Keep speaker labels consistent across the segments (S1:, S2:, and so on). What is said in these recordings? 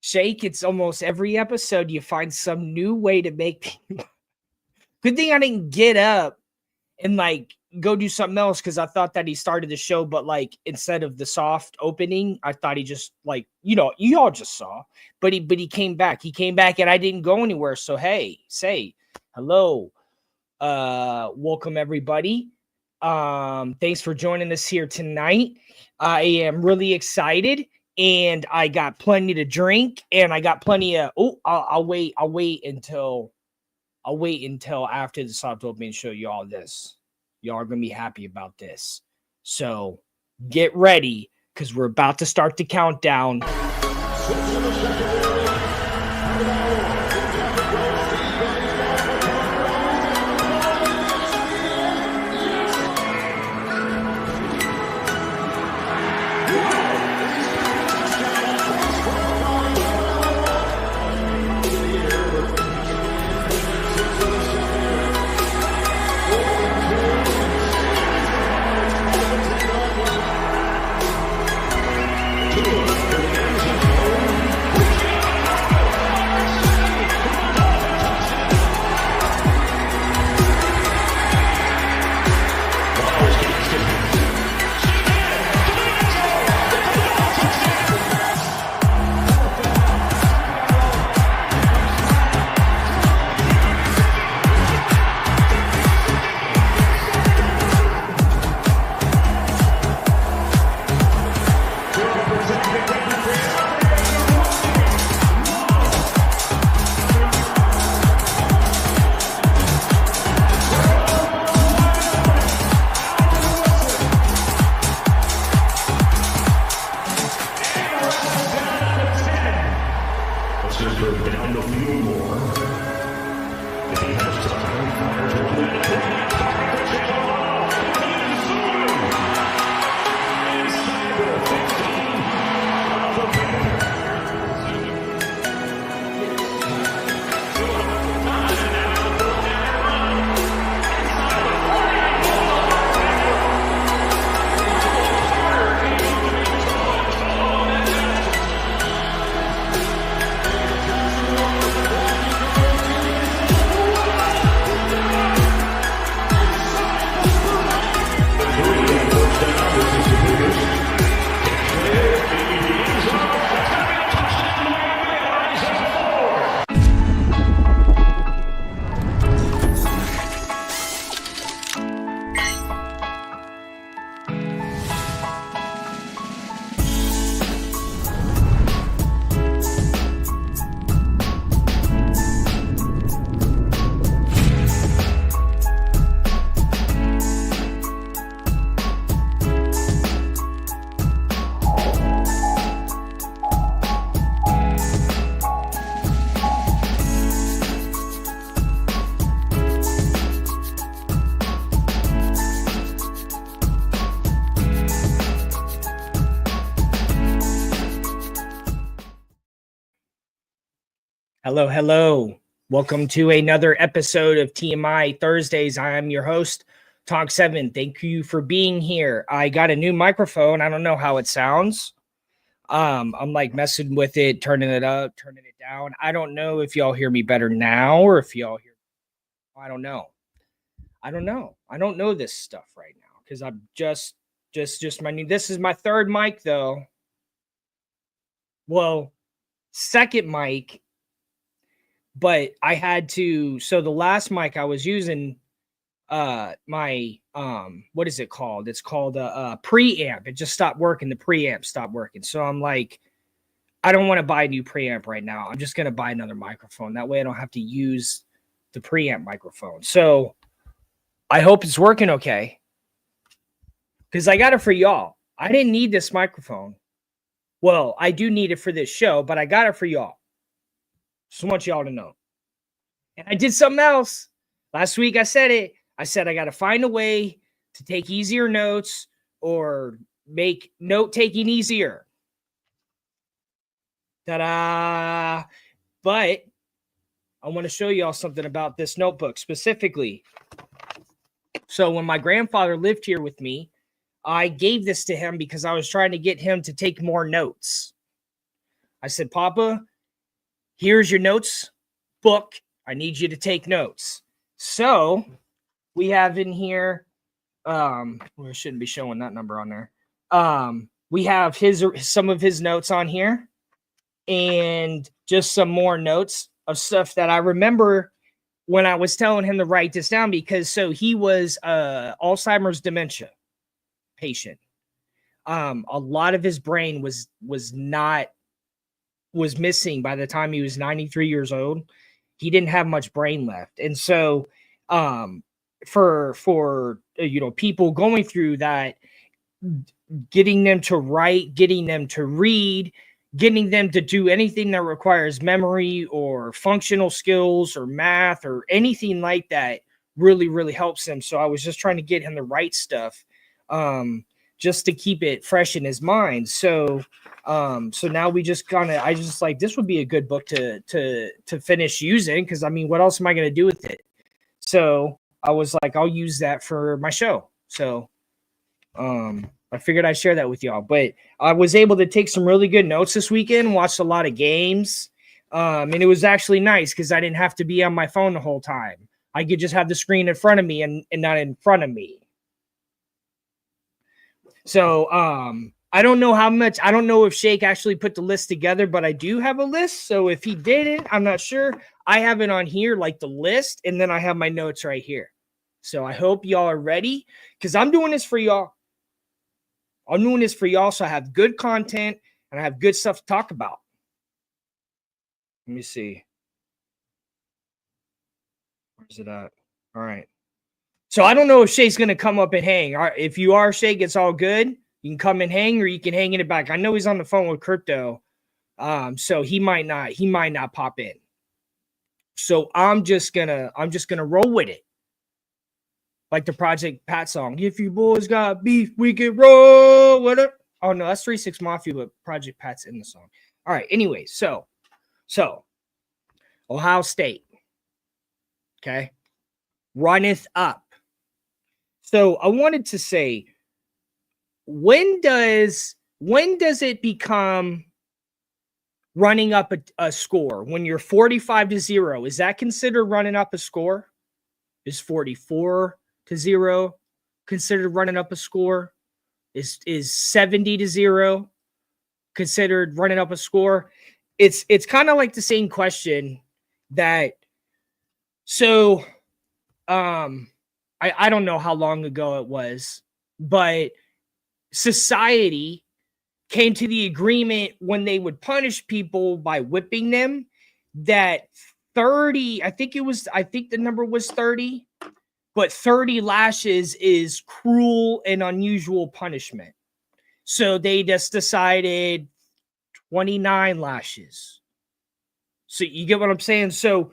S1: Shake, it's almost every episode you find some new way to make people. Good thing I didn't get up and like go do something else, because I thought that he started the show, but like instead of the soft opening, I thought he just like, you all just saw, but he came back. He came back and I didn't go anywhere. So hey, say hello. Welcome everybody. Thanks for joining us here tonight. I am really excited. And I got plenty to drink, and I got plenty of. I'll wait until after the soft opening to show you all this. Y'all are gonna be happy about this. So get ready, because we're about to start the countdown. Hello. Welcome to another episode of TMI Thursdays. I am your host, Tonk 7. Thank you for being here. I got a new microphone. I don't know how it sounds. I'm like messing with it, turning it up, turning it down. I don't know if y'all hear me better now or if y'all hear. I don't know. I don't know this stuff right now because I'm just my new. This is my third mic though. Well, second mic. But I had to, so the last mic I was using, my, what is it called? It's called a preamp. It just stopped working. The preamp stopped working. So I'm like, I don't want to buy a new preamp right now. I'm just going to buy another microphone. That way I don't have to use the preamp microphone. So I hope it's working okay. Because I got it for y'all. I didn't need this microphone. Well, I do need it for this show, but I got it for y'all. Just want y'all to know. And I did something else. Last week I said it. I said I got to find a way to take easier notes or make note-taking easier. Ta-da! But I want to show y'all something about this notebook specifically. So when my grandfather lived here with me, I gave this to him because I was trying to get him to take more notes. I said, Papa, here's your notes book. I need you to take notes. So we have in here, we shouldn't be showing that number on there. We have some of his notes on here and just some more notes of stuff that I remember when I was telling him to write this down, because so he was Alzheimer's dementia patient. A lot of his brain was missing by the time he was 93 years old. He didn't have much brain left. And so for people going through that, getting them to write, getting them to read, getting them to do anything that requires memory or functional skills or math or anything like that really, really helps him. So I was just trying to get him the right stuff, just to keep it fresh in his mind. So now we just I just like, this would be a good book to finish using, because I mean, what else am I going to do with it? So I was like, I'll use that for my show. So I figured I'd share that with y'all. But I was able to take some really good notes this weekend, watched a lot of games. And it was actually nice because I didn't have to be on my phone the whole time. I could just have the screen in front of me and not in front of me. So I don't know how much, I don't know if Shake actually put the list together, but I do have a list. So if he didn't, I'm not sure. I have it on here, like the list, and then I have my notes right here. So I hope y'all are ready, because I'm doing this for y'all. I'm doing this for y'all, so I have good content and I have good stuff to talk about. Let me see. Where's it at? All right. So I don't know if Shay's going to come up and hang. All right, if you are, Shay, it's all good. You can come and hang, or you can hang in it back. I know he's on the phone with crypto, so he might not pop in. So I'm just gonna roll with it, like the Project Pat song. If you boys got beef, we can roll with it. Oh no, that's 3-6 Mafia, but Project Pat's in the song. All right. Anyway, so Ohio State, okay, runneth up. So I wanted to say, when does it become running up a score? When you're 45-0, is that considered running up a score? Is 44-0 considered running up a score? Is 70-0 considered running up a score? It's kind of like the same question that, so I don't know how long ago it was, but society came to the agreement when they would punish people by whipping them, that 30, I think the number was 30, but 30 lashes is cruel and unusual punishment. So they just decided 29 lashes. So you get what I'm saying? So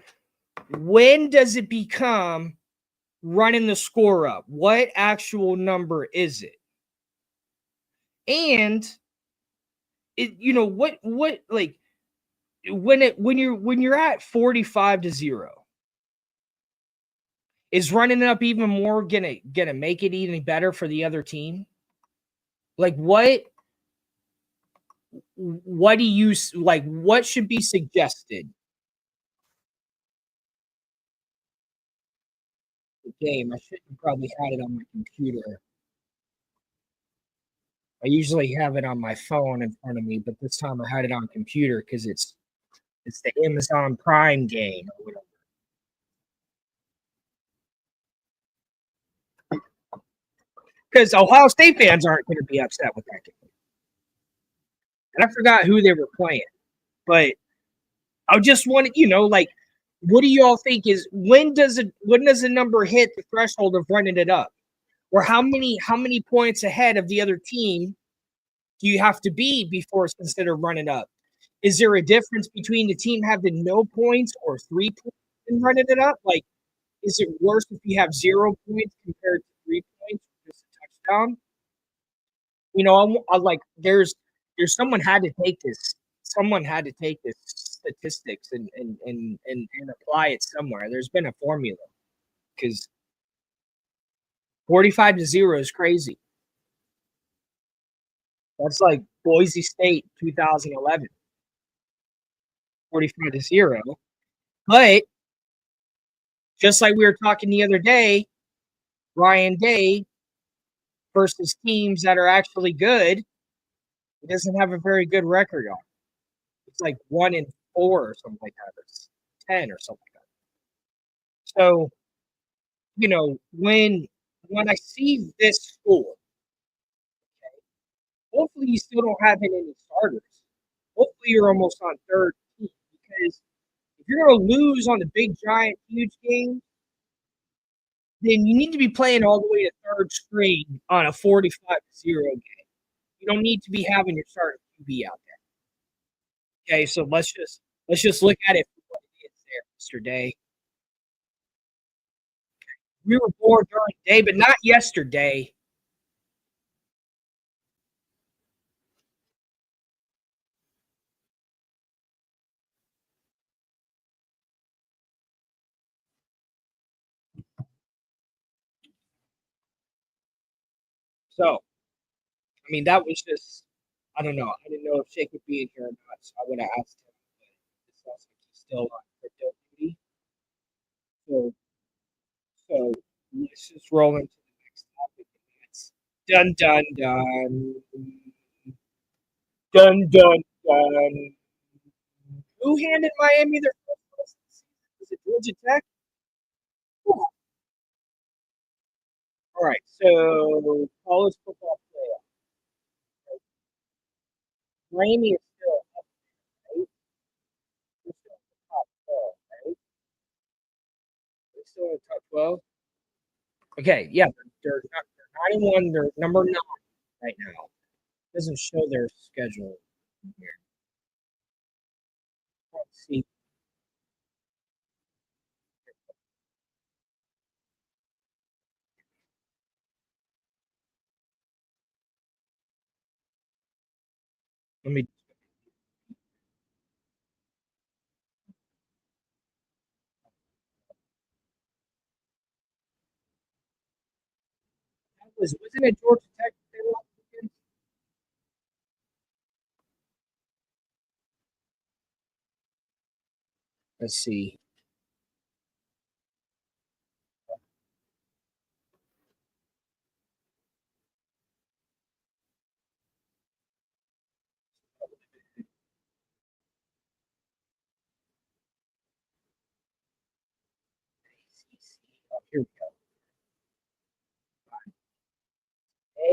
S1: when does it become running the score up? What actual number is it? And it, what like, when you're at 45-0, is running it up even more gonna make it even better for the other team? Like, what do you like? What should be suggested? The game. I should have probably had it on my computer. I usually have it on my phone in front of me, but this time I had it on computer because it's the Amazon Prime game or whatever. Because Ohio State fans aren't going to be upset with that game. And I forgot who they were playing, but I just wanted, like, what do you all think is, when does the number hit the threshold of running it up? Or how many points ahead of the other team do you have to be before it's considered running up? Is there a difference between the team having no points or 3 points and running it up? Like, is it worse if you have 0 points compared to 3 points or just a touchdown? I like, there's someone had to take this someone had to take this statistics and apply it somewhere. There's been a formula because 45-0 is crazy. That's like Boise State 2011, 45-0. But just like we were talking the other day, Ryan Day versus teams that are actually good, he doesn't have a very good record on. It's like 1-4 or something like that. It's 10 or something like that. So, when I see this score, hopefully you still don't have any starters. Hopefully you're almost on third team because if you're going to lose on the big, giant, huge game, then you need to be playing all the way to third string on a 45-0 game. You don't need to be having your starting QB out there. Okay, so let's just look at it for what it is there, Mr. Day. We were born during the day, but not yesterday. So, I mean, that was just, I don't know. I didn't know if Shake would be in here or not, so I would have asked him. But it sounds like he's still on crypto duty. So, so let's just roll into the next topic. And that's dun dun dun. Dun dun dun. Who handed Miami their first loss this season? Was it Georgia Tech? Ooh. All right, so college football playoff. Miami is still up, right? They're still in the top 12, right? They're still in the top 12. Okay, yeah, they're 91. They're number 9 right now. Doesn't show their schedule here. Let's see. Let me. Wasn't it Georgia Tech that they lost against? Let's see. Oh, here we go.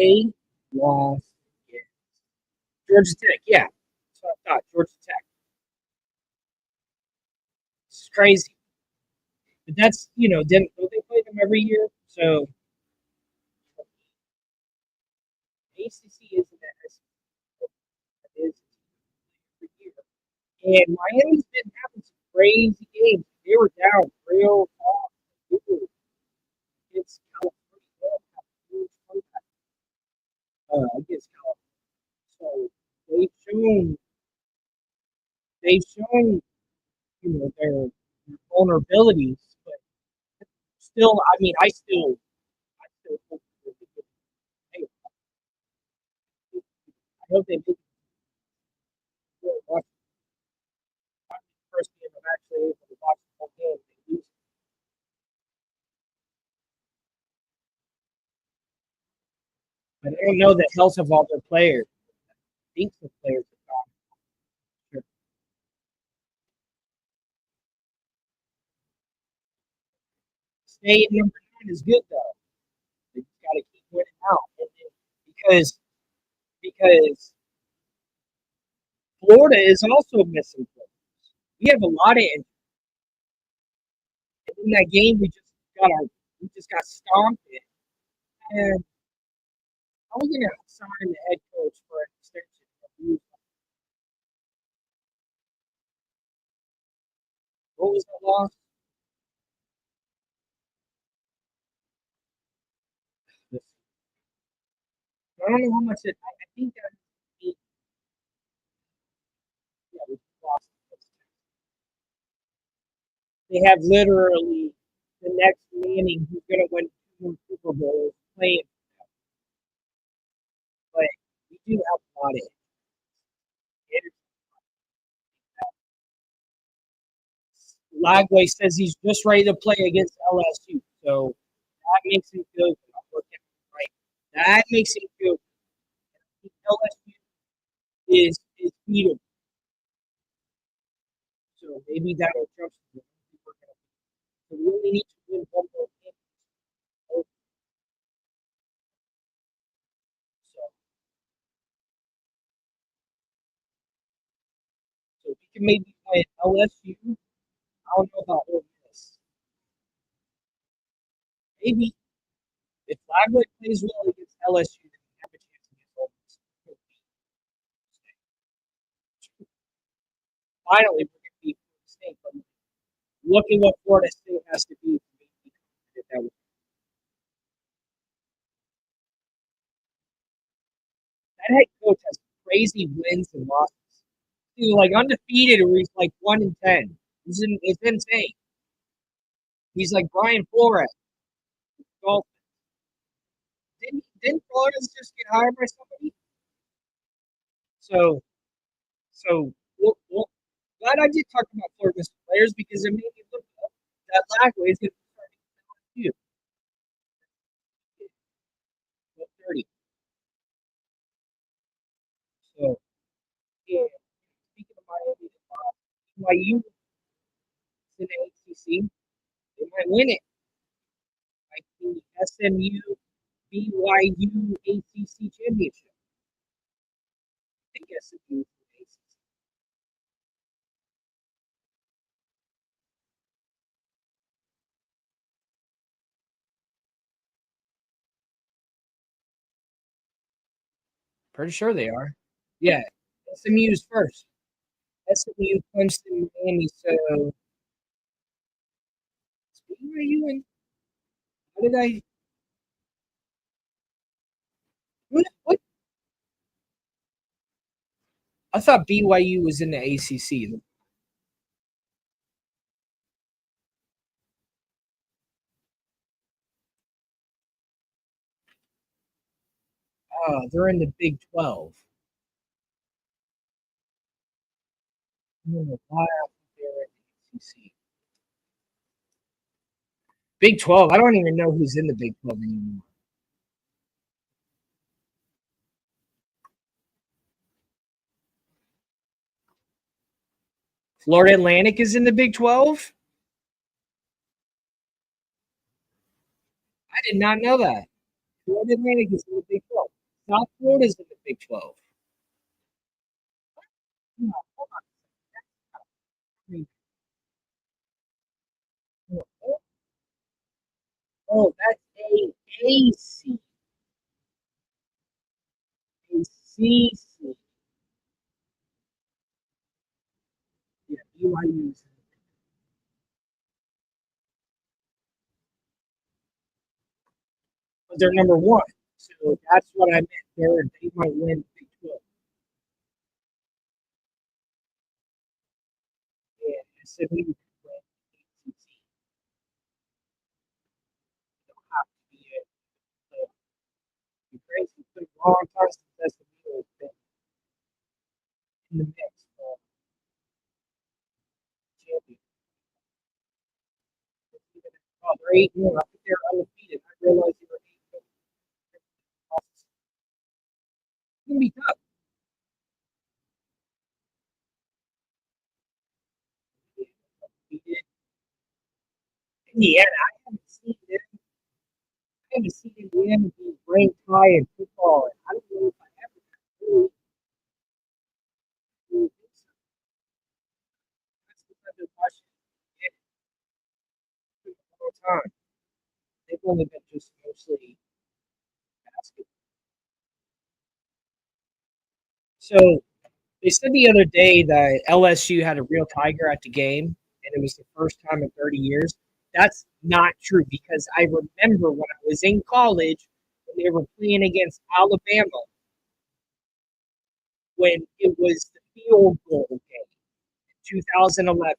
S1: A loss against Georgia Tech. Yeah, that's what I thought. Georgia Tech. It's crazy, but that's don't they play them every year? So ACC isn't that it is every year. And Miami's been having some crazy games. They were down real fast against California. Against California. So they've shown they've shown their vulnerabilities, but still, I mean, I still hope that they get paid. I hope they make it watch the first game. I'm actually able to watch the whole game. They lose, but I don't know the health of all their players. I think the players are not sure. Stay at number 9 is good though. They just got to keep winning out, because Florida is also missing players. We have a lot of injuries. In that game, we just got stomped in. And how are we going to sign the head coach for an extension? What was the loss? I don't know how much I think that They have literally the next Manning who's going to win 2 more Super Bowls playing, but we do have a lot of hitters. Lagway says he's just ready to play against LSU, so that makes him feel good. I'm looking right. That makes him feel good. LSU is beatable, so maybe that'll jump. So we only need to win one more game. So so we can maybe win LSU. I don't know about Ole Miss. Maybe if Lagway plays well against LSU, then we have a chance against Ole Miss. Finally, we're going to beat Florida State. But look at what Florida State has to be to be confident that head coach has crazy wins and losses. He's like undefeated, or he's like 1-10. It's insane. He's like Brian Flores. Golf. Didn't Flores just get hired by somebody? So glad I did talk about Florida's players because it made me look up that Lagway is going to start you 30. So yeah, speaking of Miami, BYU in the ACC, they might win it. Like the SMU BYU ACC championship. I think SMU is the ACC. Pretty sure they are. Yeah, SMU is first. SMU, Clemson, Miami. So BYU and how did I? What? I thought BYU was in the ACC. Oh, they're in the Big 12. No, why are they in the ACC? Big 12. I don't even know who's in the Big 12 anymore. Florida Atlantic is in the Big 12. I did not know that. Florida Atlantic is in the Big 12. South Florida is in the Big 12. Oh, hold on. Oh, that's A C. ACC. Yeah, BYU is. But they're number one. So that's what I meant. They might win the Big 12. Yeah, SMU could win the ACC. They'll have to be it. So be crazy. It's been a long time since SMU has been in the mix for champion. Oh, they're 8-1. I think they're undefeated. I realized they were 8-1. It's gonna be tough. Indiana, I haven't seen them. I haven't seen Indiana be ranked high in football. And I don't know if I ever really, really think so. That's because I've been watching it for a long time. They've only been just mostly basketball. So they said the other day that LSU had a real tiger at the game, and it was the first time in 30 years. That's not true because I remember when I was in college when they were playing against Alabama when it was the field goal game in 2011.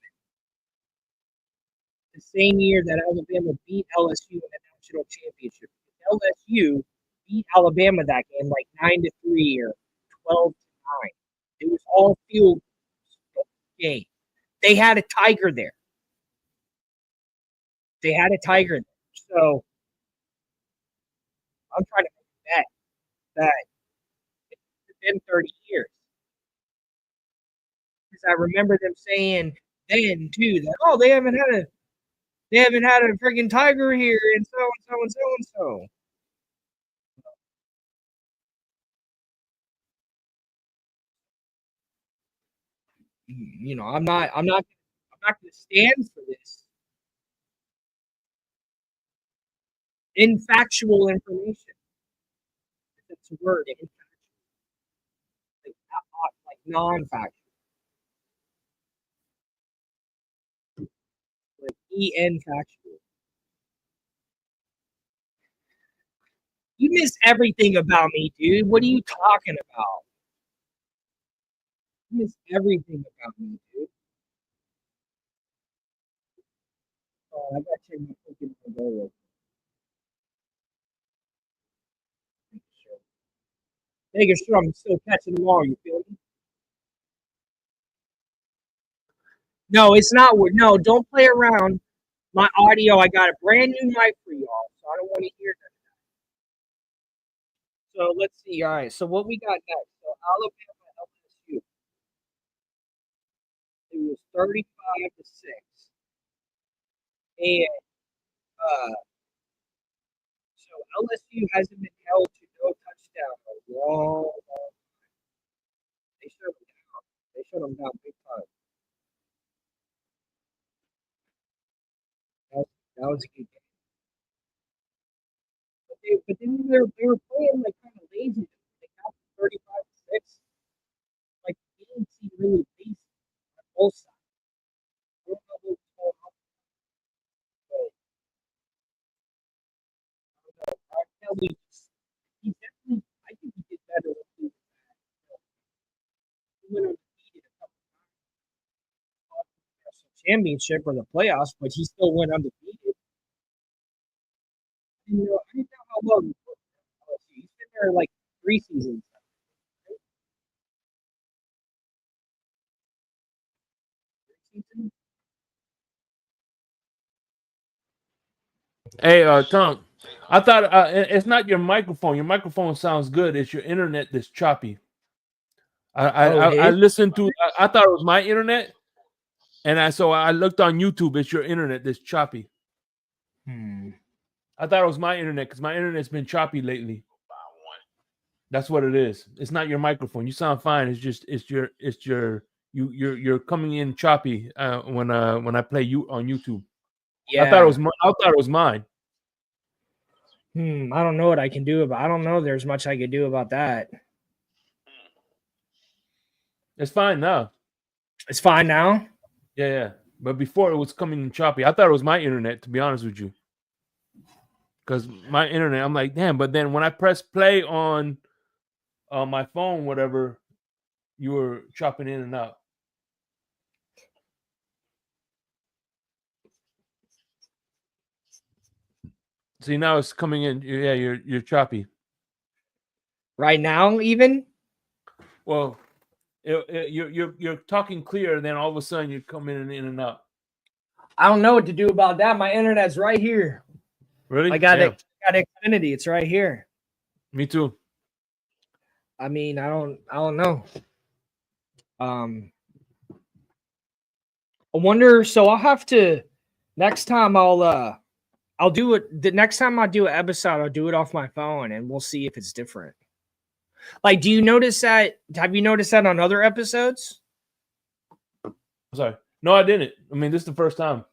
S1: the same year that Alabama beat LSU in the national championship. LSU beat Alabama that game like 9-3 or 12-9. It was all field game. They had a tiger there. They had a tiger there. So I'm trying to make a bet that it's been 30 years. Because I remember them saying then too that they haven't had a freaking tiger here and so and so and so and so. You know, I'm not going to stand for this infactual information. It's a word, like non-factual, like en factual. You miss everything about me, dude. What are you talking about? You miss everything about me, dude. Oh, I gotta check my freaking goal. Making sure I'm still catching them all. You feel me? No, it's not. No, don't play around. My audio. I got a brand new mic for y'all, so I don't want to hear that. So let's see. All right. So what we got next? So Alabama LSU. It was 35-6, and uh, so LSU hasn't been held to no touchdown in a long. They shut them down. They shut them down big time. That, that was a good game. But then they were playing like kind of lazy. They got 35-6. Like the game seemed really lazy on both sides. I don't know what was going on, but Mark Kelly, he definitely, I think he did better when he was he went undefeated a couple times in the national championship or the playoffs, but he still went undefeated. I didn't know how well he played. He's been there like 3 seasons. Season?
S2: Hey, Tonk, I thought it's not your microphone. Your microphone sounds good. It's your internet that's choppy.
S1: Oh, it
S2: I
S1: is.
S2: listened to. I thought it was my internet, and I looked on YouTube. It's your internet that's choppy.
S1: Hmm.
S2: I thought it was my internet because my internet's been choppy lately. That's what it is. It's not your microphone. You sound fine. You're coming in choppy when I play you on YouTube.
S1: Yeah.
S2: I thought it was mine.
S1: I don't know what I can do about. I don't know. There's much I could do about that.
S2: It's fine now.
S1: It's fine now.
S2: Yeah, yeah. But before it was coming in choppy. I thought it was my internet, to be honest with you. Because my internet, I'm like, damn. But then when I press play on my phone, whatever, you were chopping in and out. See, now it's coming in. Yeah, you're choppy.
S1: Right now, even
S2: Well, you're talking clear, and then all of a sudden you're coming in and out.
S1: I don't know what to do about that. My internet's right here.
S2: Really?
S1: I got
S2: Yeah.
S1: it. Got Xfinity. It's right here.
S2: Me too.
S1: I mean, I don't know. Um, I wonder. So I'll have to next time. I'll do it. The next time I do an episode, I'll do it off my phone, and we'll see if it's different. Like, do you notice that? Have you noticed that on other episodes?
S2: Sorry. No, I didn't. I mean, this is the first time.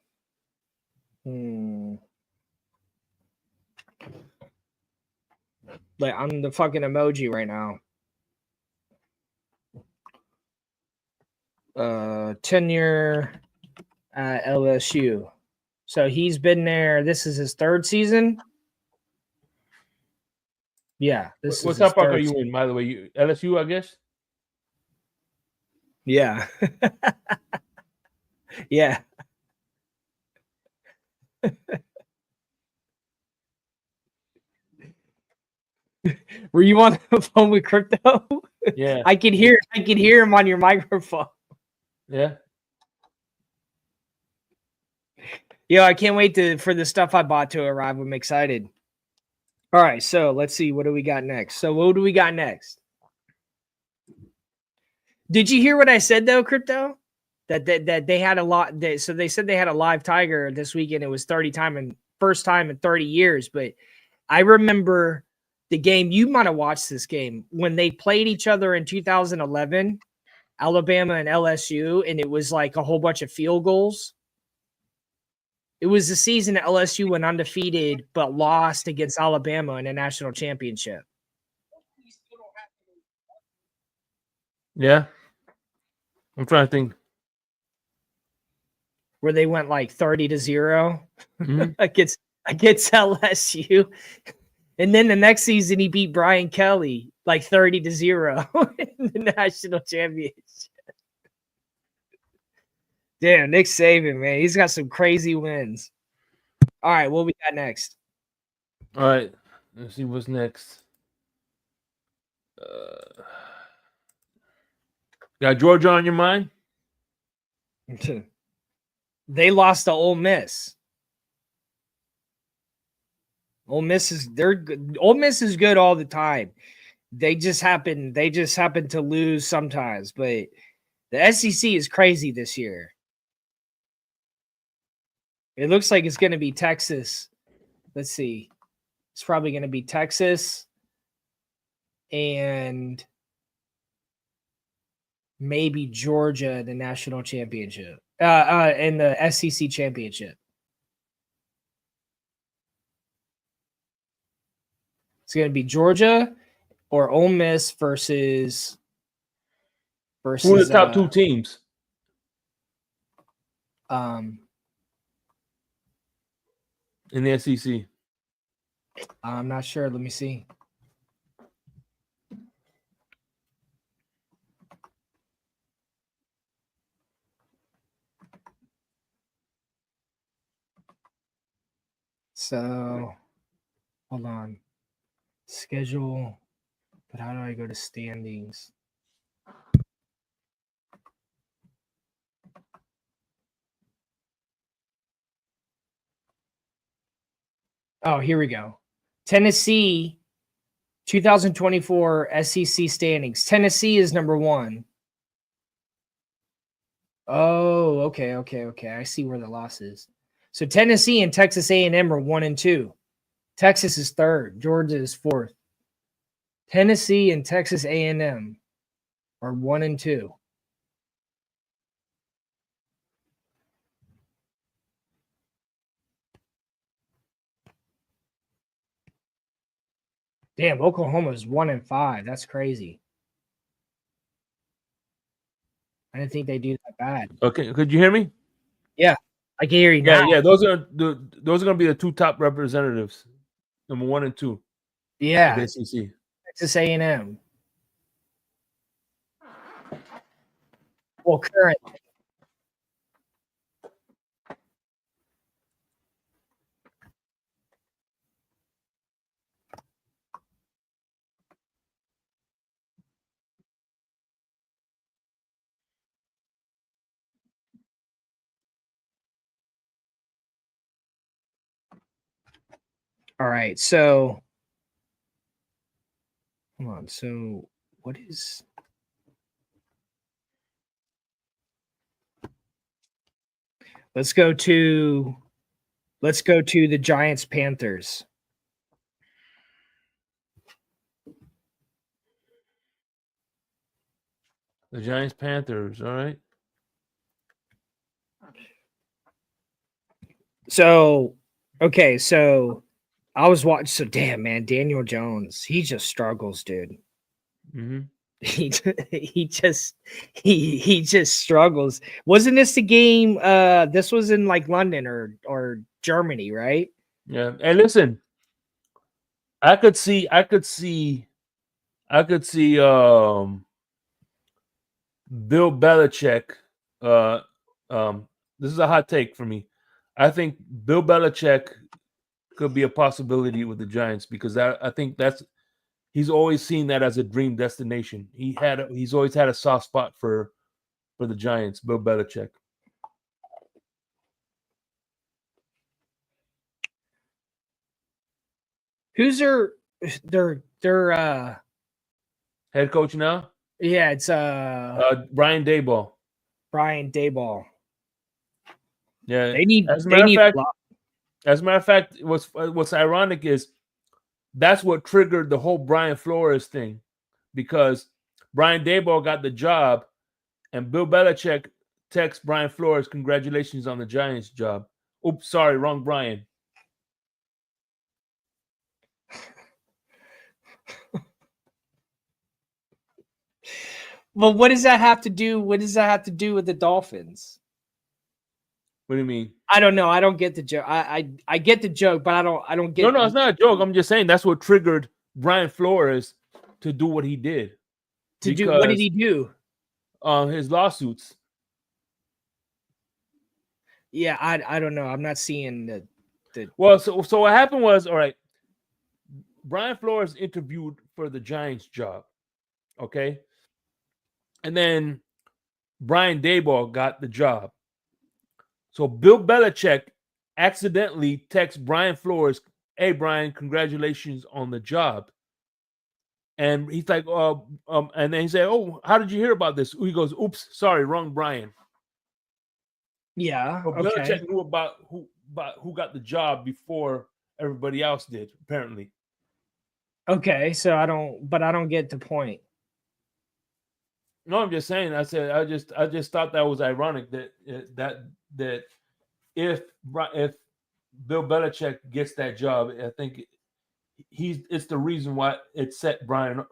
S1: Like, I'm the fucking emoji right now. Tenure at LSU. So he's been there. This is his third season. Yeah, this
S2: What
S1: is his
S2: top park are
S1: third.
S2: you in, by the way? LSU, I guess.
S1: Yeah, yeah. Were you on the phone with Crypto?
S2: Yeah.
S1: I could hear him on your microphone.
S2: Yeah.
S1: Yo, I can't wait for the stuff I bought to arrive. I'm excited. All right, so let's see. What do we got next? Did you hear what I said though, Crypto? That they had a lot. So they said they had a live tiger this weekend. It was first time in 30 years. But I remember the game. You might have watched this game when they played each other in 2011, Alabama and LSU, and it was like a whole bunch of field goals. It was the season that LSU went undefeated but lost against Alabama in a national championship.
S2: Yeah. I'm trying to think.
S1: Where they went like 30-0
S2: Mm-hmm.
S1: against LSU. And then the next season he beat Brian Kelly like 30-0 in the national championship. Damn, Nick Saban, man. He's got some crazy wins. All right, what we got next?
S2: All right. Let's see what's next. Got Georgia on your mind?
S1: They lost to Ole Miss. Ole Miss is good all the time. They just happen to lose sometimes, but the SEC is crazy this year. It looks like it's going to be Texas. Let's see. It's probably going to be Texas and maybe Georgia in the national championship. In the SEC championship. It's going to be Georgia or Ole Miss versus.
S2: Who are the top two teams? In the SEC.
S1: I'm not sure. Let me see. So, hold on. Schedule. But how do I go to standings? Oh, here we go. Tennessee, 2024 SEC standings. Tennessee is number 1. Oh, okay. I see where the loss is. So Tennessee and Texas A&M are 1 and 2. Texas is 3rd. Georgia is 4th. Tennessee and Texas A&M are 1 and 2. Damn, Oklahoma is 1 and 5. That's crazy. I didn't think they do that bad.
S2: Okay, could you hear me?
S1: Yeah, I can hear you now.
S2: Yeah. Those are going to be the two top representatives, number 1 and 2.
S1: Yeah,
S2: the SEC.
S1: Texas A&M. Well, current. All right, so hold on. So what is? Let's go to the Giants Panthers.
S2: The Giants Panthers. All right.
S1: So, okay, so I was watching. So damn, man, Daniel Jones, he just struggles, dude.
S2: Mm-hmm.
S1: He just struggles. Wasn't this the game? This was in like London or Germany, right?
S2: Yeah. And listen, I could see Bill Belichick. This is a hot take for me. I think Bill Belichick could be a possibility with the Giants because I think he's always seen that as a dream destination. He's always had a soft spot for the Giants, Bill Belichick.
S1: Who's their
S2: head coach now?
S1: Yeah, it's
S2: Brian Daboll.
S1: Brian Daboll.
S2: Yeah.
S1: They need
S2: as a matter of fact, what's ironic is that's what triggered the whole Brian Flores thing, because Brian Daboll got the job and Bill Belichick texts Brian Flores, "Congratulations on the Giants job." Oops, sorry, wrong Brian.
S1: Well, what does that have to do? What does that have to do with the Dolphins?
S2: What do you mean?
S1: I don't know. I don't get the joke. I get the joke, but I don't get.
S2: No, it's not a joke. I'm just saying that's what triggered Brian Flores to do what he did.
S1: What did he do?
S2: His lawsuits.
S1: Yeah, I don't know. I'm not seeing the.
S2: Well, so what happened was, all right, Brian Flores interviewed for the Giants job, okay, and then Brian Daboll got the job. So Bill Belichick accidentally texts Brian Flores, "Hey Brian, congratulations on the job." And he's like, and then he said, "Oh, how did you hear about this?" He goes, "Oops, sorry, wrong Brian."
S1: Yeah.
S2: So
S1: okay.
S2: Belichick knew about who got the job before everybody else did, apparently.
S1: Okay, so I don't get the point.
S2: No, I'm just saying. I just thought that was ironic that if Bill Belichick gets that job, I think it's the reason why it set Brian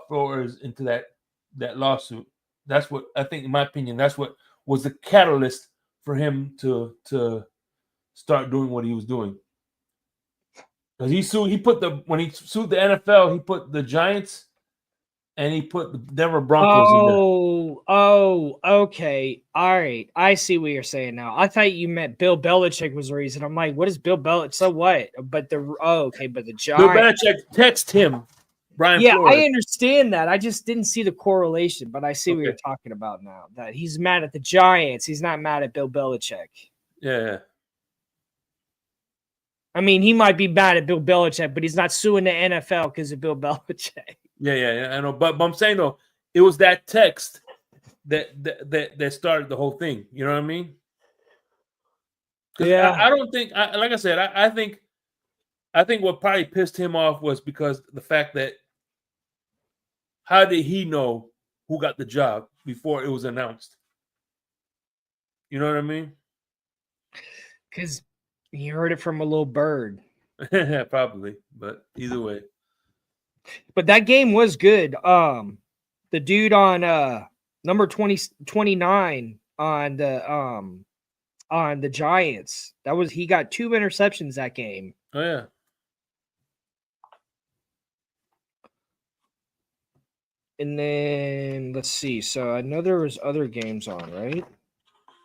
S2: Flores into that lawsuit. That's what I think, in my opinion. That's what was the catalyst for him to start doing what he was doing. Because when he sued the NFL, he put the Giants and he put the Denver Broncos in there.
S1: Oh, okay. All right. I see what you're saying now. I thought you meant Bill Belichick was the reason. I'm like, what is Bill Belichick? So what? But okay, but the Giants.
S2: Bill Belichick text him, Brian Flores.
S1: I understand that. I just didn't see the correlation, but I see what you're talking about now. That he's mad at the Giants. He's not mad at Bill Belichick.
S2: Yeah.
S1: I mean, he might be mad at Bill Belichick, but he's not suing the NFL because of Bill Belichick.
S2: Yeah. I know, but I'm saying though, it was that text that started the whole thing. You know what I mean?
S1: Yeah.
S2: I don't think, like I said, I think what probably pissed him off was because the fact that how did he know who got the job before it was announced? You know what I mean?
S1: Because he heard it from a little bird.
S2: Probably, but either way.
S1: But that game was good. The dude on number 29 on the Giants, he got 2 interceptions that game.
S2: Oh yeah.
S1: And then let's see. So I know there was other games on, right?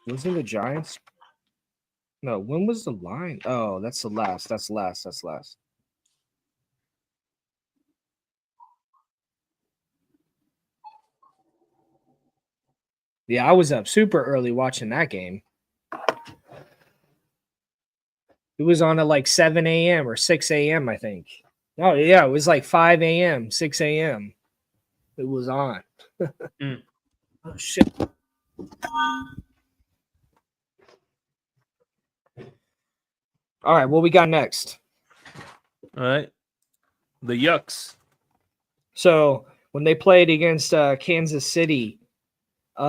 S1: Wasn't the Giants? No, when was the line? Oh, that's the last. That's last. Yeah, I was up super early watching that game. It was on at like 7 a.m. or 6 a.m., I think. Oh, yeah, it was like 5 a.m., 6 a.m. It was on. Oh, shit. All right, what we got next?
S2: All right. The Yucks.
S1: So when they played against Kansas City, they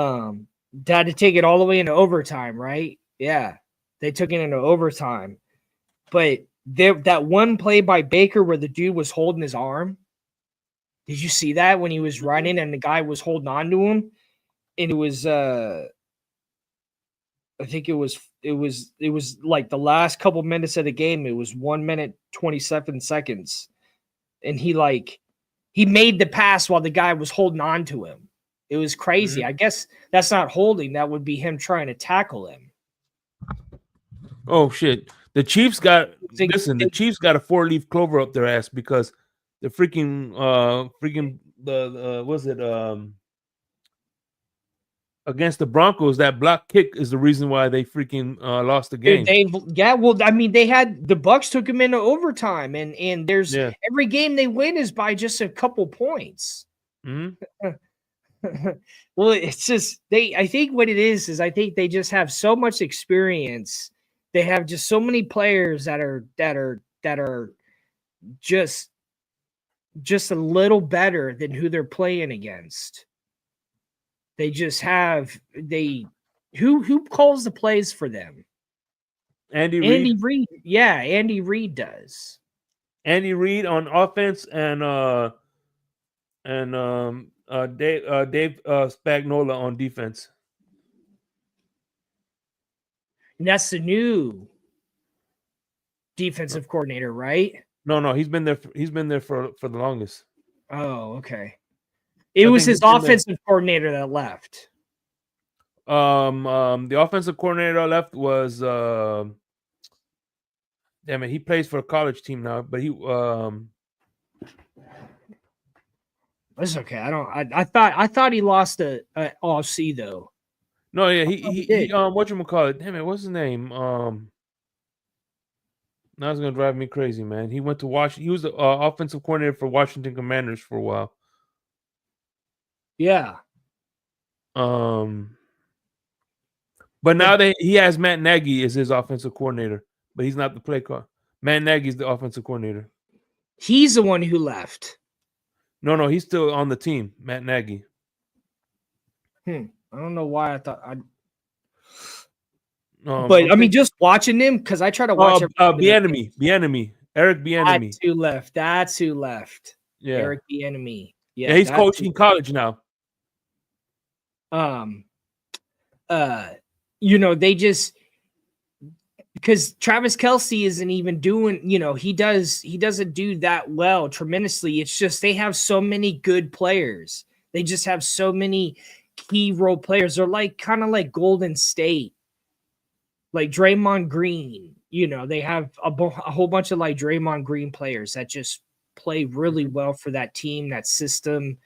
S1: had to take it all the way into overtime, right? Yeah, they took it into overtime. But that one play by Baker where the dude was holding his arm, did you see that when he was running and the guy was holding on to him? And it was I think it was like the last couple minutes of the game. It was 1 minute 27 seconds, and he made the pass while the guy was holding on to him. It was crazy. I guess that's not holding. That would be him trying to tackle him.
S2: Oh shit! The Chiefs got the Chiefs got a 4-leaf clover up their ass because the freaking the was it against the Broncos, that block kick is the reason why they freaking lost the game.
S1: Well, I mean, they had the Bucks took them into overtime, and there's every game they win is by just a couple points.
S2: Mm-hmm.
S1: Well, it's just I think what it is I think they just have so much experience. They have just so many players that are just a little better than who they're playing against. They just have who calls the plays for them?
S2: Andy
S1: Reid. Yeah, Andy Reid does.
S2: Andy Reid on offense and Dave Spagnuolo on defense.
S1: And that's the new defensive coordinator, right?
S2: No, he's been there. He's been there for the longest.
S1: Oh, okay. It was his offensive coordinator that left.
S2: The offensive coordinator left was damn it, he plays for a college team now, but he
S1: That's okay. I thought he lost a OC though.
S2: No, yeah, he whatchamacallit? Damn it, what's his name? Now it's gonna drive me crazy, man. He went to Washington. He was the offensive coordinator for Washington Commanders for a while.
S1: Yeah.
S2: But now he has Matt Nagy as his offensive coordinator, but he's not the play call. Matt Nagy's the offensive coordinator.
S1: He's the one who left.
S2: No, he's still on the team. Matt Nagy.
S1: I don't know why I thought I.
S2: But
S1: okay. I mean, just watching him because I try to watch.
S2: Bieniemy, Eric Bieniemy.
S1: That's who left.
S2: Yeah,
S1: Eric Bieniemy.
S2: Yeah, he's coaching college now.
S1: They just because Travis Kelce isn't even doing. He doesn't do that well tremendously. It's just they have so many good players. They just have so many key role players. They're kind of like Golden State. Like Draymond Green, they have a whole bunch of like Draymond Green players that just play really well for that team, that system.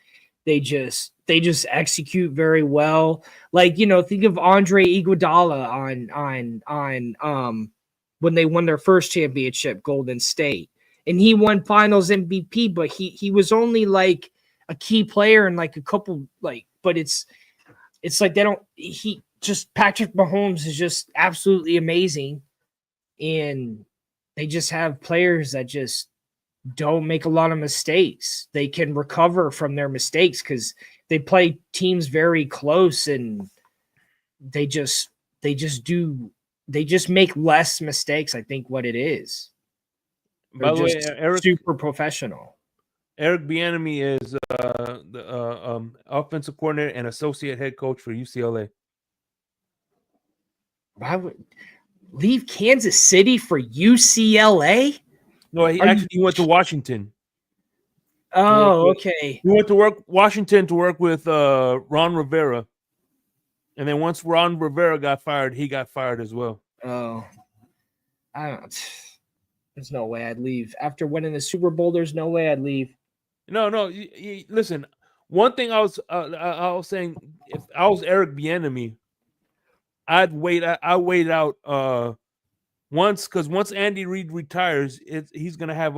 S1: They just execute very well. Like, think of Andre Iguodala on when they won their first championship, Golden State. And he won finals MVP, but he was only like a key player in like a couple but it's like Patrick Mahomes is just absolutely amazing. And they just have players that just don't make a lot of mistakes. They can recover from their mistakes because they play teams very close and they just make less mistakes. I think what it is.
S2: By the way, Eric,
S1: super professional.
S2: Eric Bieniemy is the offensive coordinator and associate head coach for UCLA.
S1: Why would leave Kansas City for UCLA?
S2: No, he went to Washington.
S1: Oh, okay.
S2: He went to Washington to work with Ron Rivera. And then once Ron Rivera got fired, he got fired as well.
S1: Oh. There's no way I'd leave. After winning the Super Bowl, there's no way I'd leave.
S2: No. Listen, one thing I was saying, if I was Eric Bieniemy, I'd wait out once Andy Reid retires, he's gonna have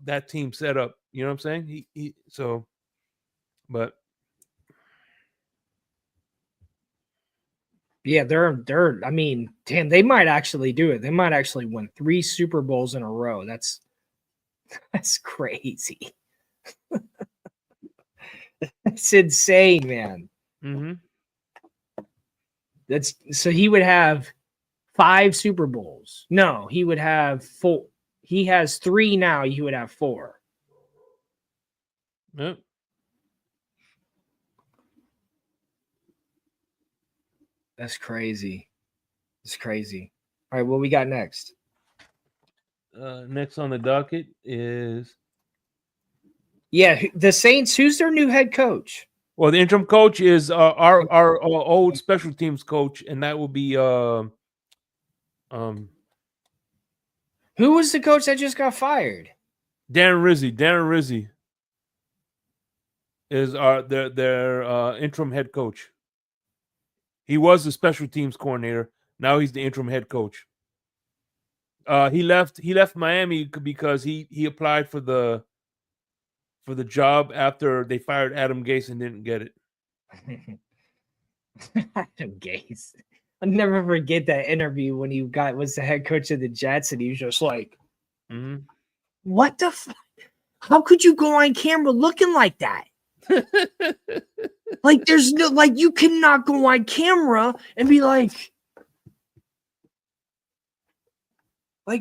S2: that team set up. You know what I'm saying? But
S1: yeah, they're. I mean, damn, they might actually do it. They might actually win 3 Super Bowls in a row. That's crazy. That's insane, man.
S2: Mm-hmm.
S1: So he would have 5 Super Bowls. No, he would have 4. He has 3 now. He would have 4.
S2: Yep.
S1: That's crazy. It's crazy. All right, what we got next?
S2: Next on the docket is
S1: the Saints. Who's their new head coach?
S2: Well, the interim coach is our old special teams coach, and that will be
S1: Who was the coach that just got fired?
S2: Darren Rizzi. is their interim head coach. He was the special teams coordinator. Now he's the interim head coach. He left Miami because he applied for the job after they fired Adam Gase and didn't get it.
S1: Adam Gase. I'll never forget that interview when he was the head coach of the Jets, and he was just like, "What the fuck? How could you go on camera looking like that? Like, there's no, like, you cannot go on camera and be like,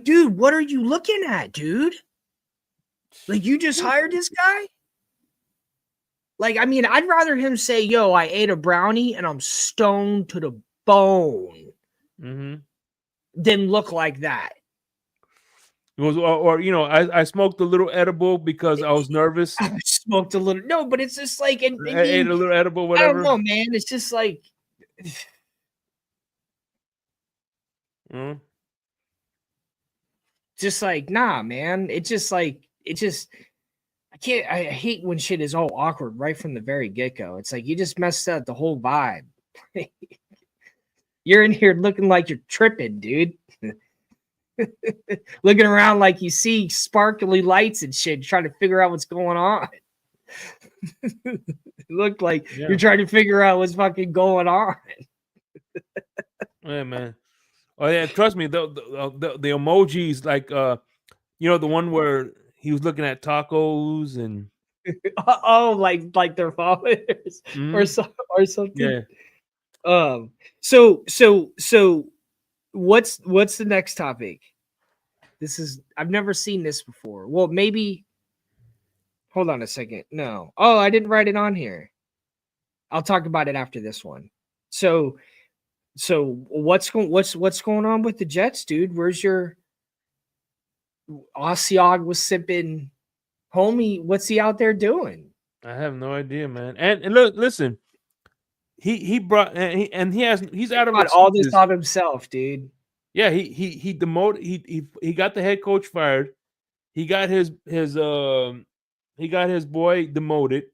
S1: dude, what are you looking at, dude? Like, you just hired this guy? Like, I mean, I'd rather him say, yo, I ate a brownie and I'm stoned to the bone than look like that.
S2: It was, or you know, I smoked a little edible because I was nervous.
S1: I smoked a little. No, but it's just like,
S2: I ate a little edible, whatever.
S1: I don't know, man. It's just like, just like, nah, man. It's just like, I hate when shit is all awkward right from the very get-go. It's like, you just messed up the whole vibe. You're in here looking like you're tripping, dude. Looking around like you see sparkly lights and shit, trying to figure out what's going on. It looked like you're trying to figure out what's fucking going on.
S2: Yeah, man. Oh yeah, trust me. The emojis, like you know, the one where he was looking at tacos and
S1: like their followers or something.
S2: Yeah.
S1: So what's the next topic? I've never seen this before. Well, maybe hold on a second. No. Oh, I didn't write it on here. I'll talk about it after this one. So what's going on with the Jets, dude? Where's your Asiag was sipping homie? What's he out there doing?
S2: I have no idea, man. And look, listen. He brought and he's out of
S1: all this on himself, dude.
S2: Yeah, he demoted. He got the head coach fired. He got his boy demoted.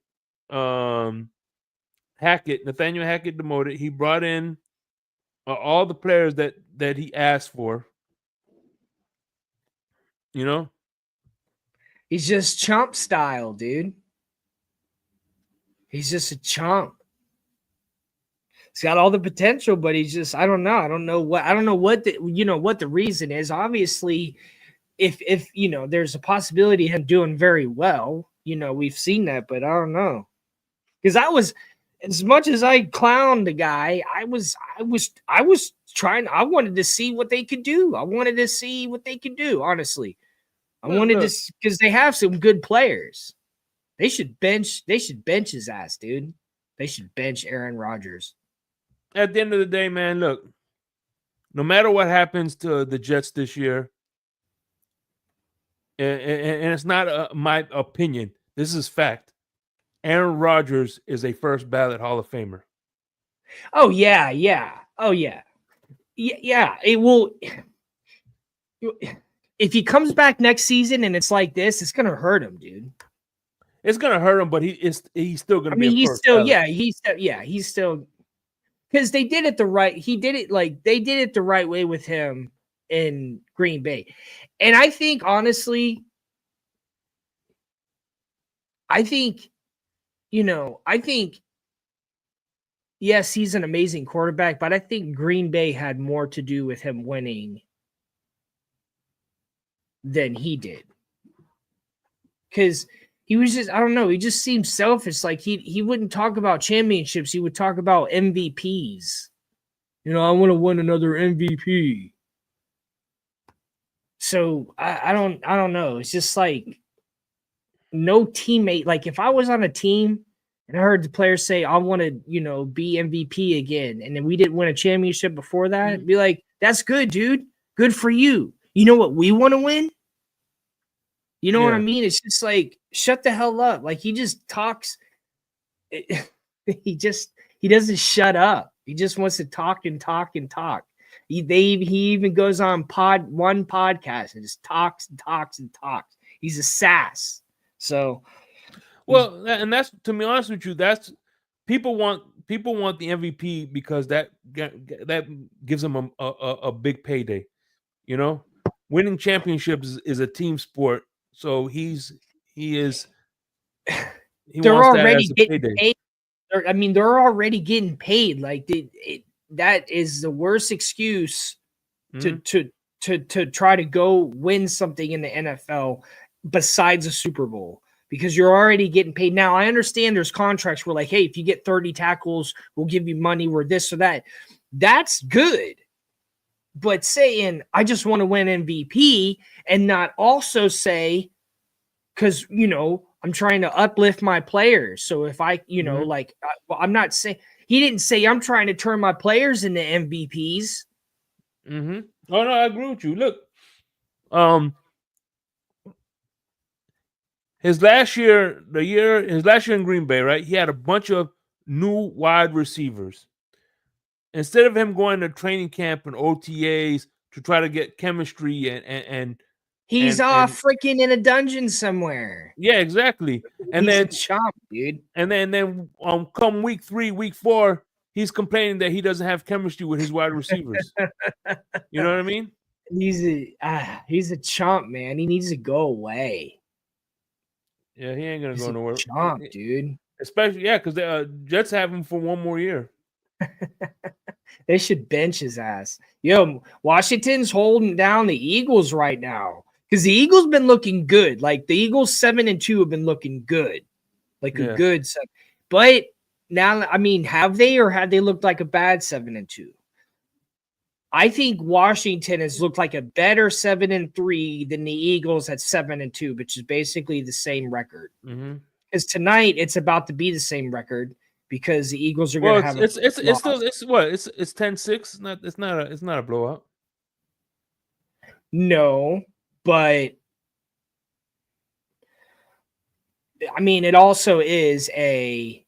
S2: Nathaniel Hackett demoted. He brought in all the players that he asked for. You know,
S1: he's just chump style, dude. He's just a chump. He's got all the potential, but he's just, I don't know. I don't know what the reason is. Obviously, if there's a possibility of him doing very well, we've seen that, but I don't know. Because as much as I clowned the guy, I was trying, I wanted to see what they could do. Honestly. I wanted to, because they have some good players. They should bench his ass, dude. They should bench Aaron Rodgers.
S2: At the end of the day, man, look, no matter what happens to the Jets this year, and it's not my opinion, this is fact, Aaron Rodgers is a first ballot Hall of Famer.
S1: Oh, yeah. Oh, yeah. Yeah, it will. If he comes back next season and it's like this, it's going to hurt him, dude.
S2: It's going to hurt him, but he's still going to be
S1: he's still because they did it the right way with him in Green Bay. And I think, honestly, yes, he's an amazing quarterback, but I think Green Bay had more to do with him winning than he did. Because he was just, I don't know, he just seemed selfish. Like he wouldn't talk about championships. He would talk about MVPs. I want to win another MVP. So I don't know. It's just like no teammate. Like if I was on a team and I heard the players say, I want to, be MVP again, and then we didn't win a championship before that, I'd be like, that's good, dude. Good for you. You know what we want to win? You know what I mean? It's just like, shut the hell up. Like he just talks. He doesn't shut up. He just wants to talk and talk and talk. He even goes on one podcast and just talks and talks and talks. He's a sass. So,
S2: Well, and that's, to be honest with you, that's people want the MVP because that gives them a big payday. You know, winning championships is a team sport, so he
S1: They're
S2: wants that
S1: already
S2: as a
S1: getting
S2: payday.
S1: paid. They're already getting paid. Like that is the worst excuse
S2: Mhm.
S1: to try to go win something in the NFL besides a Super Bowl, because you're already getting paid. Now, I understand there's contracts where, like, hey, if you get 30 tackles, we'll give you money, we're this or that. That's good. But saying, I just want to win MVP and not also say, because, I'm trying to uplift my players. So if I,
S2: Mhm.
S1: I'm not saying, he didn't say I'm trying to turn my players into MVPs.
S2: Mhm. Oh no, I agree with you. Look, his last year in Green Bay, right? He had a bunch of new wide receivers. Instead of him going to training camp and OTAs to try to get chemistry
S1: He's
S2: and
S1: off freaking in a dungeon somewhere.
S2: yeah, exactly. And
S1: He's a
S2: then
S1: chomp, dude.
S2: come week 3, week 4, he's complaining that he doesn't have chemistry with his wide receivers. You know what I mean?
S1: He's a chomp, man. He needs to go away.
S2: Yeah, he ain't gonna
S1: He's
S2: go
S1: a
S2: nowhere.
S1: chomp, dude.
S2: Especially, yeah, because the Jets have him for one more year.
S1: They should bench his ass. Yo, Washington's holding down the Eagles right now because the Eagles been looking good. Like the Eagles 7-2 have been looking good, like a
S2: Yeah.
S1: good 7. But now, I mean, have they or have they looked like a bad 7-2? I think Washington has looked like a better 7-3 than the Eagles at 7-2, which is basically the same record.
S2: Mm-hmm.
S1: Because tonight it's about to be the same record because the Eagles are going
S2: Well,
S1: to have
S2: it's
S1: loss.
S2: still it's 10-6. It's not a blowout.
S1: No, but I mean, it also is a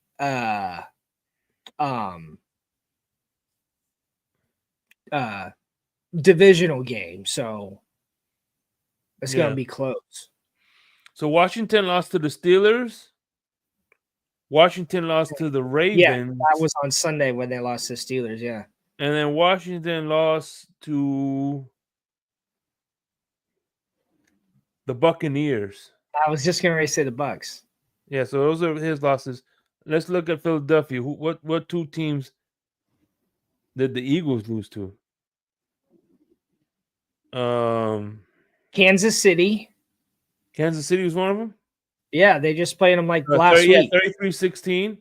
S1: divisional game, so it's going
S2: Yeah.
S1: to be close.
S2: So Washington lost to the Steelers. Washington lost to the
S1: Yeah,
S2: Ravens.
S1: that was on Sunday when they lost to Steelers. Yeah,
S2: And then Washington lost to the Buccaneers.
S1: I was just going to say the Bucks.
S2: Yeah, so those are his losses. Let's look at Philadelphia. What two teams did the Eagles lose to?
S1: Kansas City.
S2: Kansas City was one of them.
S1: Yeah, they just played them like last week.
S2: 33-16.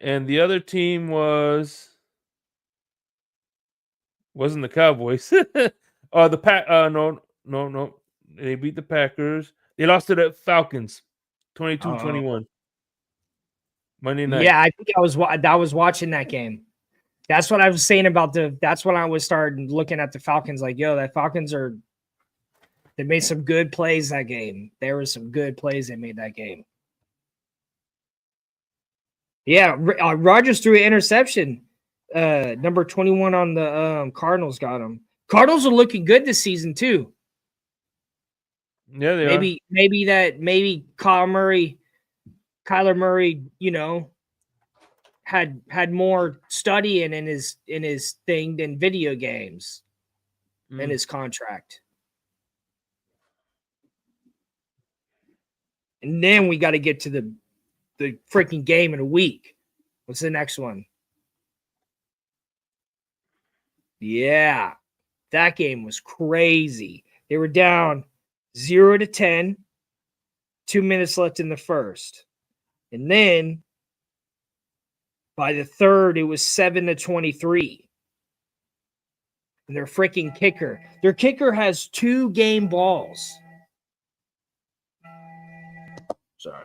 S2: And the other team wasn't the Cowboys. The Pack. No. They beat the Packers. They lost to the Falcons, 22-21. Monday night.
S1: Yeah, I think I was watching that game. That's what I was saying about that's when I was started looking at the Falcons. Like, yo, that Falcons they made some good plays that game. There were some good plays they made that game. Yeah, Rodgers threw an interception. Number 21 on the Cardinals got him. Cardinals are looking good this season too.
S2: Yeah, they are.
S1: Maybe Kyler Murray, had more studying in his thing than video games in his contract. And then we got to get to the freaking game in a week. What's the next one? Yeah, that game was crazy. They were down 0-10, 2 minutes left in the first. And then by the third, it was 7-23. And their freaking kicker has 2 game balls. Sorry.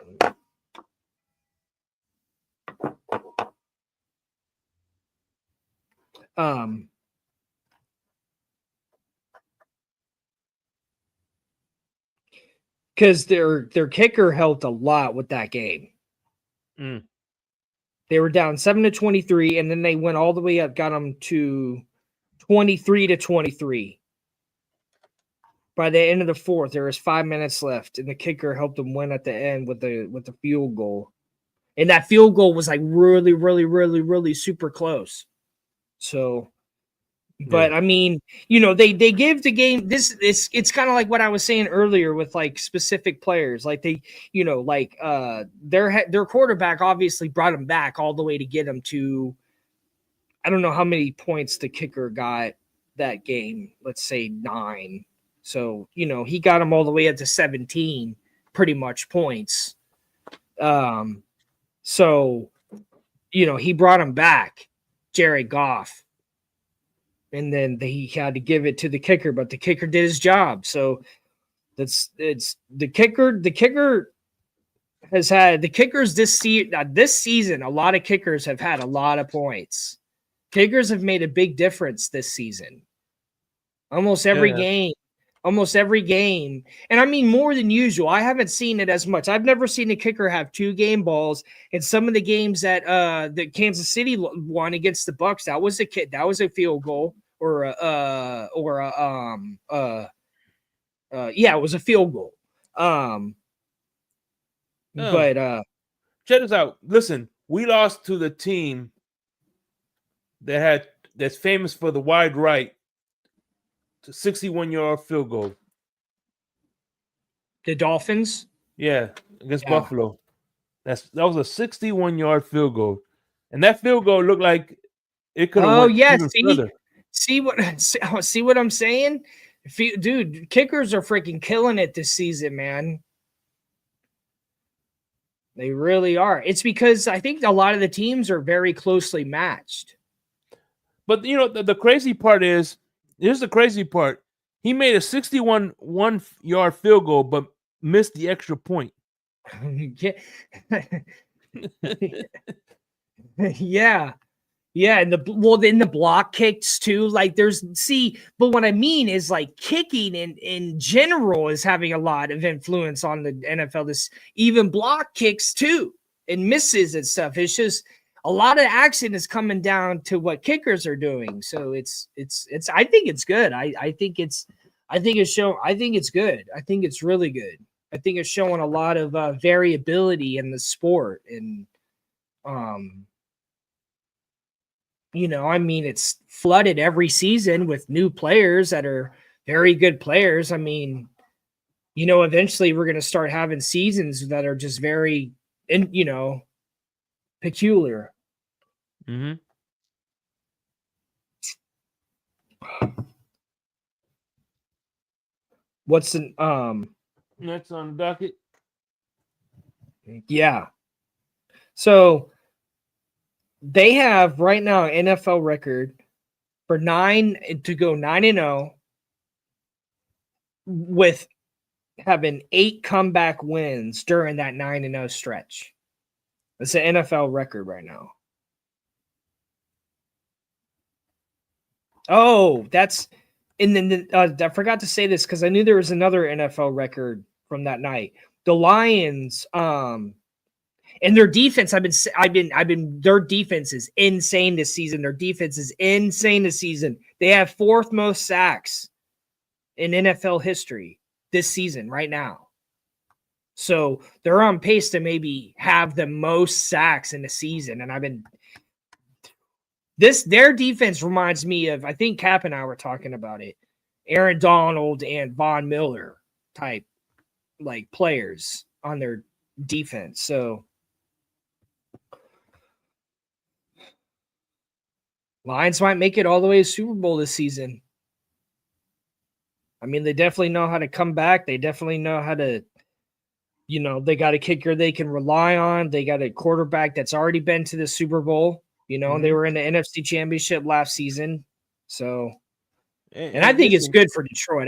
S1: Because their kicker helped a lot with that game. They were down 7-23, and then they went all the way up, got them to 23-23. By the end of the fourth, there was 5 minutes left, and the kicker helped them win at the end with the field goal. And that field goal was like really, really, really, really super close. So, but
S2: Yeah.
S1: I mean, you know, they give the game this. It's kind of like what I was saying earlier with like specific players. Like they, you know, like their quarterback obviously brought them back all the way to get them to. I don't know how many points the kicker got that game. Let's say 9. So you know he got them all the way up to 17, pretty much points. So you know he brought him back, Jared Goff. And then he had to give it to the kicker, but the kicker did his job. So it's the kicker. The kicker has had the kickers this season. A lot of kickers have had a lot of points. Kickers have made a big difference this season. Almost every game. And I mean more than usual. I haven't seen it as much. I've never seen a kicker have 2 game balls. And some of the games that Kansas City won against the Bucks, that was a field goal. It was a field goal.
S2: Check this out. Listen, we lost to the team that's famous for the wide right to 61-yard field goal.
S1: The Dolphins?
S2: Yeah, against Buffalo. That was a 61-yard field goal. And that field goal looked like it could have went even further.
S1: See what I'm saying? Dude, kickers are freaking killing it this season, man. They really are. It's because I think a lot of the teams are very closely matched.
S2: But you know, the crazy part is, here's the crazy part. He made a 61-yard field goal, but missed the extra point.
S1: Yeah. Yeah, and the block kicks too. Like but what I mean is like kicking in general is having a lot of influence on the NFL. This even block kicks too and misses and stuff. It's just a lot of action is coming down to what kickers are doing. So it's I think it's good. I think it's good. I think it's really good. I think it's showing a lot of variability in the sport and you know, I mean, it's flooded every season with new players that are very good players. I mean, you know, eventually we're going to start having seasons that are just very, you know, peculiar.
S2: Mm-hmm.
S1: What's the
S2: next on the docket?
S1: Yeah. So they have right now an NFL record for 9-0 with having 8 comeback wins during that 9-0 stretch. It's an NFL record right now. Oh, that's and then I forgot to say this because I knew there was another NFL record from that night. The Lions, and their defense, their defense is insane this season. Their defense is insane this season. They have 4th most sacks in NFL history this season right now. So they're on pace to maybe have the most sacks in the season. And their defense reminds me of, I think Cap and I were talking about it, Aaron Donald and Von Miller type like players on their defense. So Lions might make it all the way to Super Bowl this season. I mean, they definitely know how to come back. They definitely know how to, you know, they got a kicker they can rely on. They got a quarterback that's already been to the Super Bowl. You know, They were in the NFC Championship last season. So, and I think it's good for Detroit.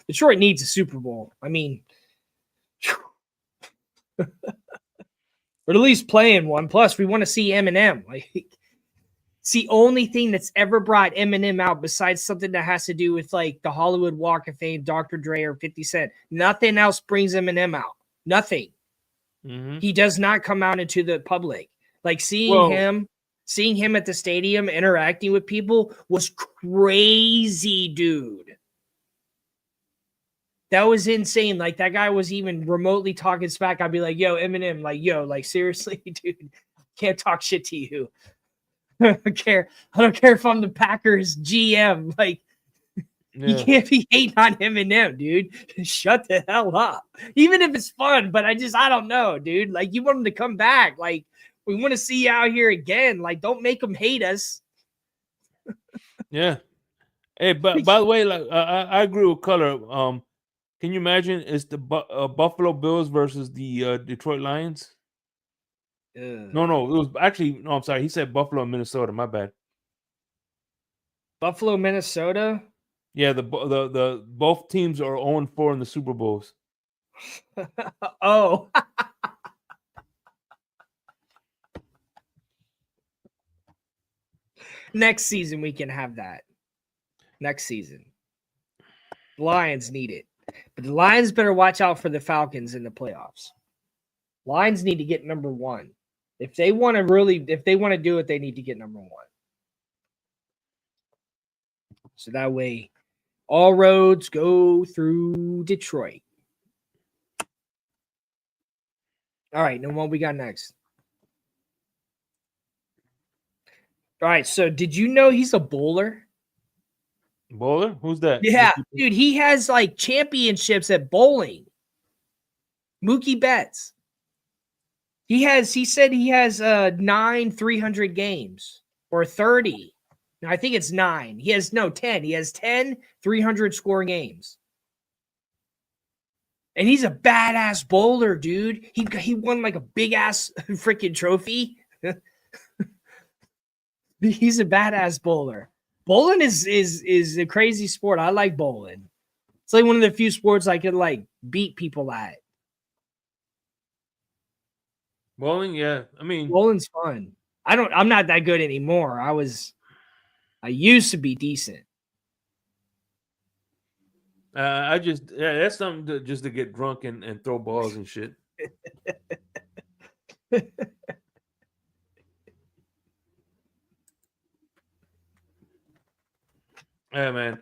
S1: Detroit needs a Super Bowl. I mean, or at least playing one. Plus, we want to see Eminem. Like, it's the only thing that's ever brought Eminem out besides something that has to do with like the Hollywood Walk of Fame, Dr. Dre or 50 Cent. Nothing else brings Eminem out. Nothing.
S2: Mm-hmm.
S1: He does not come out into the public. Like seeing him at the stadium interacting with people was crazy, dude. That was insane. Like that guy was even remotely talking smack. I'd be like, yo, Eminem, like, yo, like seriously, dude, can't talk shit to you. I don't care. I don't care if I'm the Packers GM. Like, you can't be hating on Eminem, dude. Shut the hell up. Even if it's fun, but I don't know, dude. Like, you want him to come back. Like, we want to see you out here again. Like, don't make him hate us.
S2: Yeah. Hey, but by the way, like I agree with Color. Can you imagine it's the Buffalo Bills versus the Detroit Lions? No, it was actually no. I'm sorry. He said Buffalo and Minnesota. My bad.
S1: Buffalo, Minnesota.
S2: Yeah, the both teams are 0-4 in the Super Bowls.
S1: Oh. Next season we can have that. Next season. The Lions need it. But the Lions better watch out for the Falcons in the playoffs. Lions need to get number 1. If they want to do it, they need to get number 1. So that way all roads go through Detroit. All right, now what we got next? All right, so did you know he's a bowler?
S2: Bowler? Who's that?
S1: Yeah, dude, he has like championships at bowling. Mookie Betts. He said he has 9 300 games or 30. No, I think it's 9. 10. He has 10 300 score games. And he's a badass bowler, dude. He won like a big ass freaking trophy. He's a badass bowler. Bowling is a crazy sport. I like bowling. It's like one of the few sports I could like beat people at.
S2: Bowling, yeah. I mean,
S1: bowling's fun. I'm not that good anymore. I used to be decent.
S2: That's something just to get drunk and throw balls and shit. Yeah, man.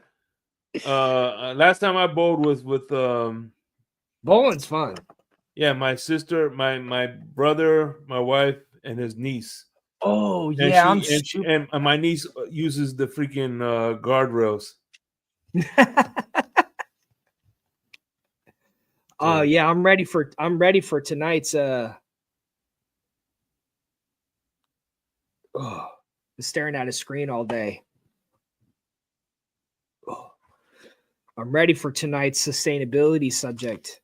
S2: Last time I bowled was with
S1: bowling's fun.
S2: Yeah, my sister, my brother, my wife, and his niece.
S1: Oh yeah,
S2: and my niece uses the freaking guardrails.
S1: Oh yeah, I'm ready for tonight's staring at a screen all day. I'm ready for tonight's sustainability subject.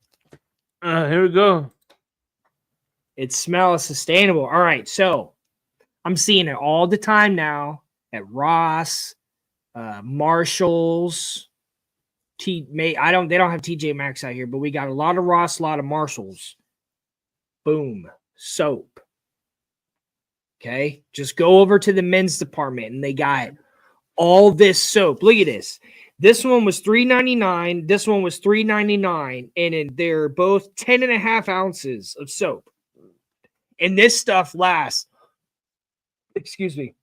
S2: Here we go.
S1: It smells sustainable. All right, so I'm seeing it all the time now at Ross, Marshalls. They don't have TJ Maxx out here, but we got a lot of Ross, a lot of Marshalls. Boom, soap. Okay, just go over to the men's department and they got all this soap. Look at this. This one was $3.99. This one was $3.99, and they're both 10.5 ounces of soap. And this stuff lasts. Excuse me.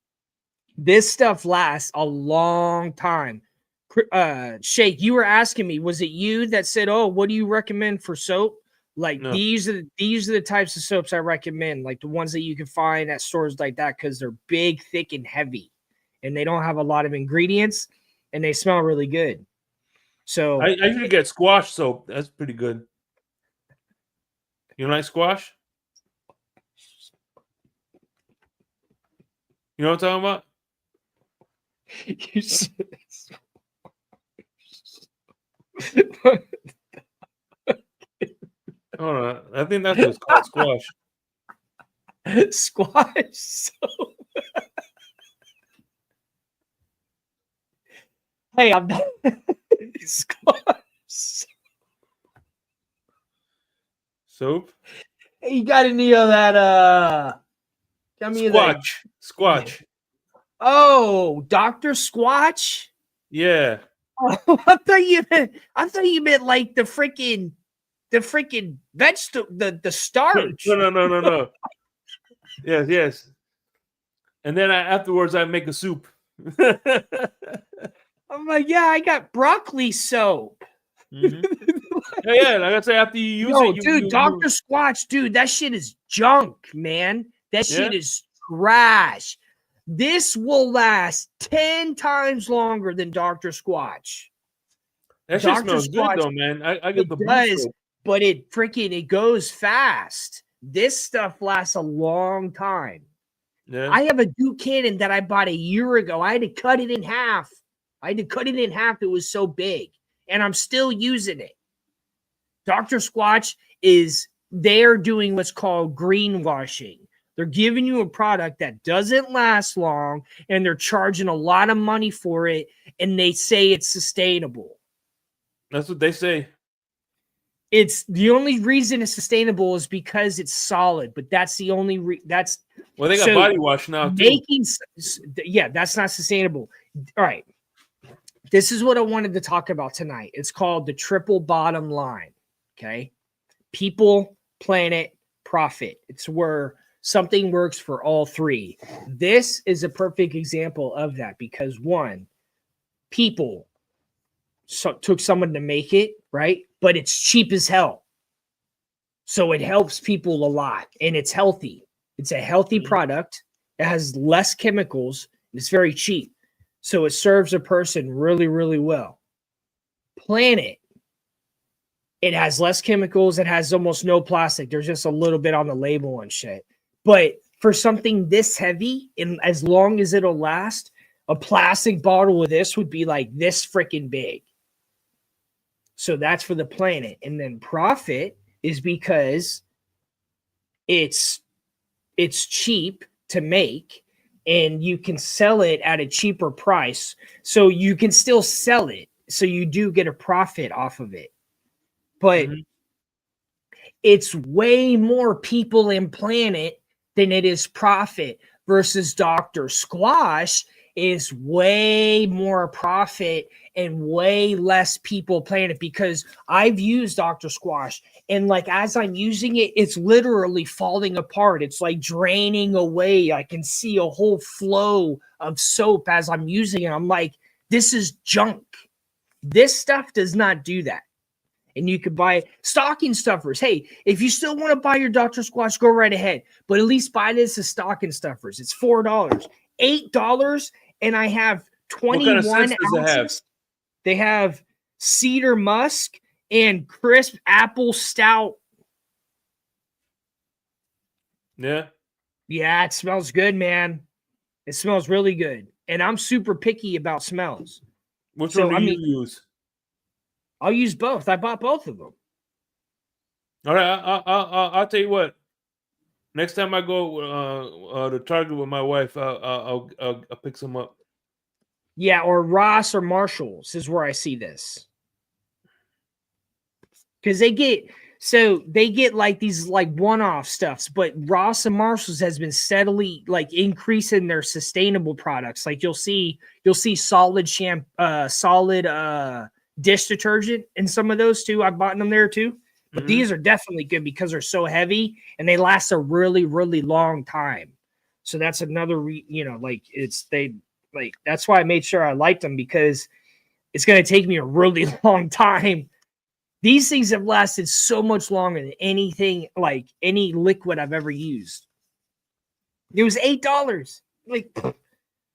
S1: This stuff lasts a long time. Shake, you were asking me, was it you that said, "Oh, what do you recommend for soap?" Like no. These are the types of soaps I recommend, like the ones that you can find at stores like that, because they're big, thick, and heavy, and they don't have a lot of ingredients, and they smell really good. So
S2: I usually get squash soap. That's pretty good. You like squash? You know what I'm talking about? Hold on. I think that's what's called squash.
S1: Squash soap. Hey, I'm not squash
S2: soap.
S1: Hey, you got any of that? Got me
S2: Squatch.
S1: Oh, Dr. Squatch?
S2: Yeah.
S1: Oh, I thought you meant like the freaking vegetable, the starch.
S2: No. Yes. And then afterwards I make a soup.
S1: I'm like, yeah, I got broccoli soap. Mm-hmm.
S2: Yeah. Like I say, after you use
S1: No,
S2: it,
S1: dude, Dr. Squatch, dude, that shit is junk, man. That shit is trash. This will last 10 times longer than Dr. Squatch.
S2: That shit smells good though, man. I get the blue
S1: does,
S2: soap.
S1: but it goes fast. This stuff lasts a long time.
S2: Yeah.
S1: I have a Duke Cannon that I bought a year ago. I had to cut it in half. It was so big, and I'm still using it. Dr. Squatch they're doing what's called greenwashing. They're giving you a product that doesn't last long, and they're charging a lot of money for it, and they say it's sustainable.
S2: That's what they say.
S1: It's the only reason it's sustainable is because it's solid, but that's the only
S2: well, they got body wash now too.
S1: That's not sustainable. All right. This is what I wanted to talk about tonight. It's called the triple bottom line. Okay. People, planet, profit. It's where something works for all three. This is a perfect example of that because one, people took someone to make it, right? But it's cheap as hell. So it helps people a lot and it's healthy. It's a healthy product. It has less chemicals. It's very cheap. So it serves a person really, really well. Planet. It has less chemicals. It has almost no plastic. There's just a little bit on the label and shit. But for something this heavy, and as long as it'll last, a plastic bottle of this would be like this freaking big. So that's for the planet. And then profit is because it's cheap to make and you can sell it at a cheaper price. So you can still sell it. So you do get a profit off of it. But it's way more people in planet than it is profit versus Dr. Squash is way more profit and way less people planet because I've used Dr. Squash and like as I'm using it, it's literally falling apart. It's like draining away. I can see a whole flow of soap as I'm using it. I'm like, this is junk. This stuff does not do that. And you could buy stocking stuffers. Hey, if you still want to buy your Dr. Squash, go right ahead. But at least buy this as stocking stuffers. It's $4, $8, and I have 21
S2: what kind of scents does it have?
S1: They have cedar musk and crisp apple stout.
S2: Yeah.
S1: Yeah, it smells good, man. It smells really good. And I'm super picky about smells.
S2: Which one do you use?
S1: I'll use both. I bought both of them.
S2: All right, I'll tell you what. Next time I go to Target with my wife, I'll pick some up.
S1: Yeah, or Ross or Marshalls is where I see this. Because they get like these like one-off stuffs, but Ross and Marshalls has been steadily like increasing their sustainable products. Like you'll see solid dish detergent in some of those too. I've bought them there too. But these are definitely good because they're so heavy and they last a really, really long time. So that's another, that's why I made sure I liked them because it's going to take me a really long time. These things have lasted so much longer than anything, like any liquid I've ever used. It was $8. Like,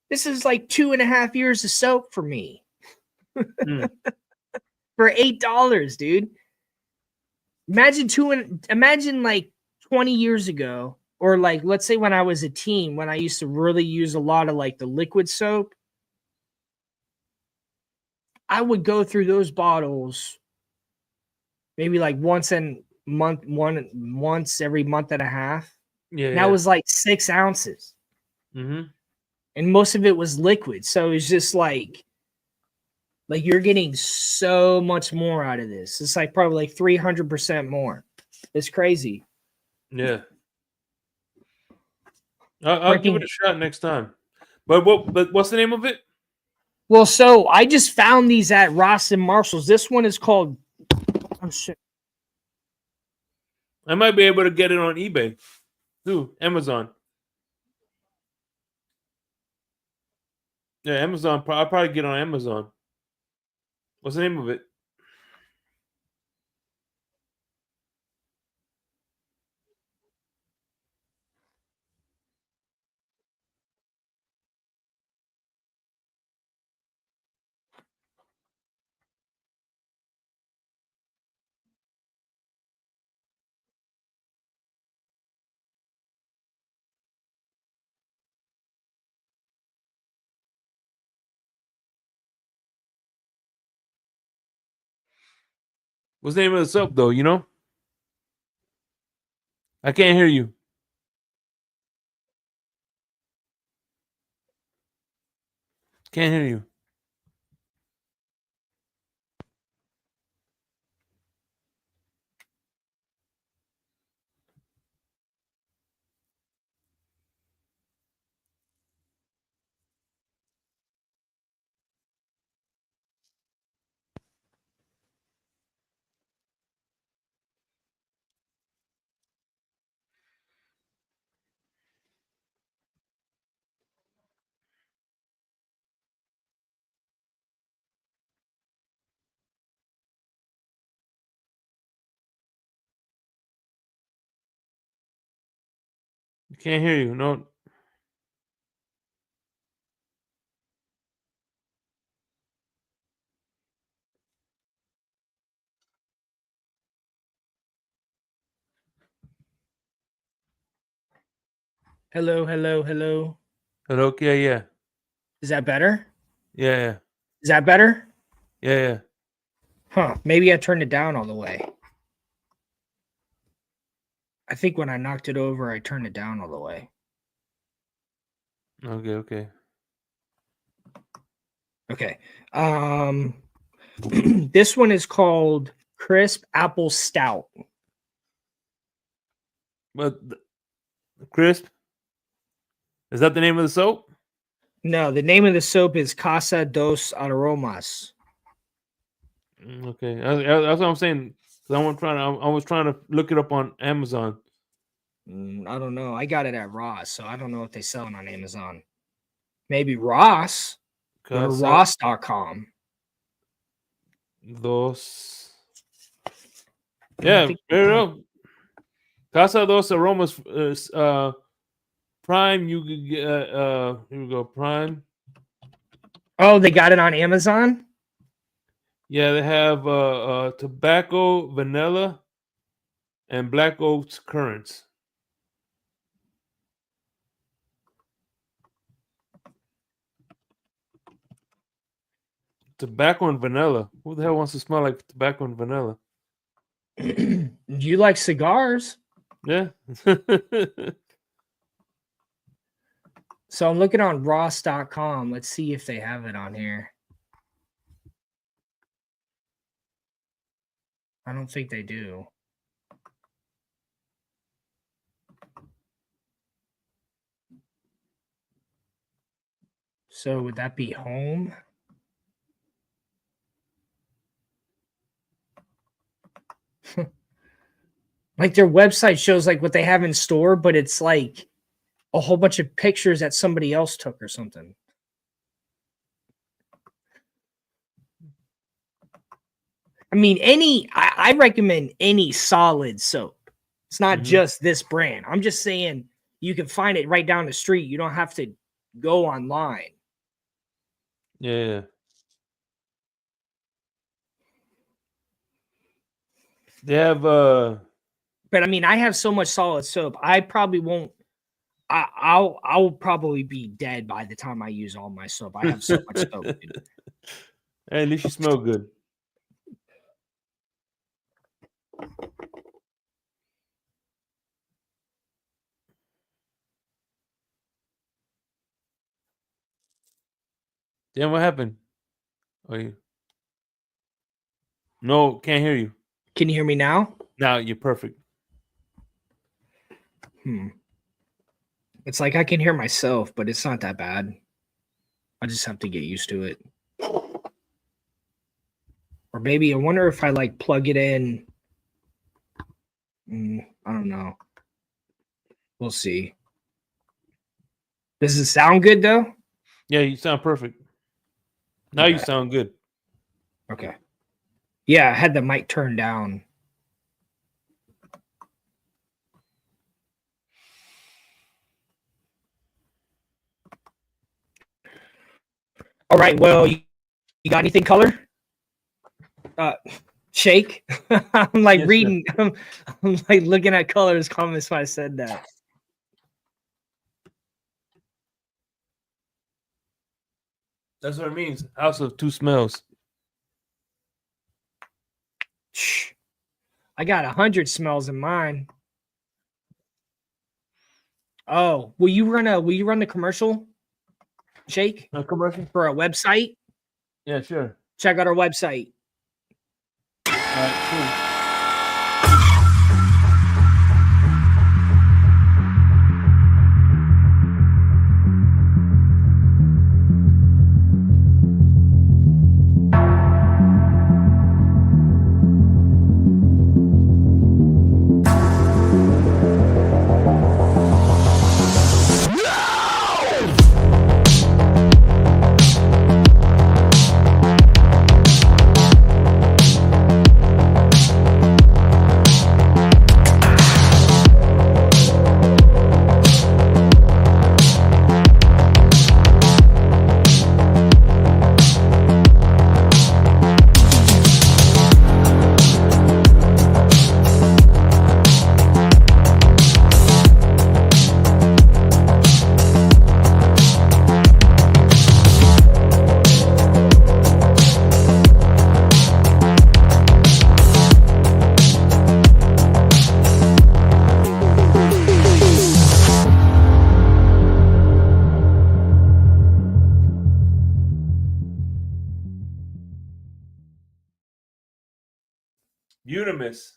S1: this is like 2.5 years of soap for me. For $8, dude. Imagine like 20 years ago, or like let's say when I was a teen, when I used to really use a lot of like the liquid soap. I would go through those bottles maybe like once every month and a half.
S2: Yeah.
S1: That was like 6 ounces. And most of it was liquid. So it's just like you're getting so much more out of this. It's like probably like 300% more. It's crazy.
S2: Yeah. I'll give it a shot next time. But what's the name of it?
S1: Well, so I just found these at Ross and Marshalls. This one is called, oh shit.
S2: I might be able to get it on eBay too. Amazon. Yeah, Amazon. I'll probably get it on Amazon. What's the name of it? What's the name of the soap, though? You know, I can't hear you. Can't hear you. Can't hear you. No.
S1: Hello, hello, hello.
S2: Hello. Yeah, yeah,
S1: Is that better?
S2: yeah,
S1: Is that better?
S2: yeah, yeah.
S1: Huh. Maybe I turned it down all the way. I think when I knocked it over, I turned it down all the way.
S2: Okay, okay.
S1: Okay. This one is called Crisp Apple Stout.
S2: But crisp. Is that the name of the soap?
S1: No, the name of the soap is Casa dos Aromas.
S2: Okay, that's what I'm saying. 'Cause I was trying to look it up on Amazon.
S1: I don't know. I got it at Ross, so I don't know if they sell it on Amazon. Maybe Ross. Go to
S2: Casa
S1: ross.com.
S2: dos.
S1: I don't
S2: Yeah,
S1: think
S2: there you go. Casa dos Aromas Prime. You could get. Here we go. Prime.
S1: Oh, they got it on Amazon?
S2: Yeah, they have tobacco, vanilla, and black oats currants. Tobacco and vanilla. Who the hell wants to smell like tobacco and vanilla?
S1: You like cigars?
S2: Yeah.
S1: So I'm looking on ross.com. Let's see if they have it on here. I don't think they do. So would that be home? Like their website shows like what they have in store, but it's like a whole bunch of pictures that somebody else took or something. I mean, I recommend any solid soap. It's not
S2: Mhm.
S1: just this brand. I'm just saying you can find it right down the street. You don't have to go online.
S2: Yeah. They have
S1: But I mean, I have so much solid soap. I probably won't. I'll probably be dead by the time I use all my soap. I have so much soap, dude.
S2: Hey, at least you smell good. Damn, what happened? Oh, you. No, can't hear you.
S1: Can you hear me now?
S2: Now you're perfect.
S1: It's like I can hear myself, but it's not that bad. I just have to get used to it. Or maybe I wonder if I like plug it in. I don't know. We'll see. Does it sound good though?
S2: Yeah, you sound perfect. Now you
S1: Okay.
S2: sound good.
S1: Okay. Yeah, I had the mic turned down. All right. Well, you got anything color? Shake. I'm like
S2: Yes, sir.
S1: reading. I'm like looking at colors comments when I said that.
S2: That's what it means. House of two smells.
S1: I got 100 smells in mine. Oh, will you run the commercial, Shake?
S2: A commercial
S1: for a website?
S2: Yeah, sure.
S1: Check out our website.
S2: All right, cool. Unimus.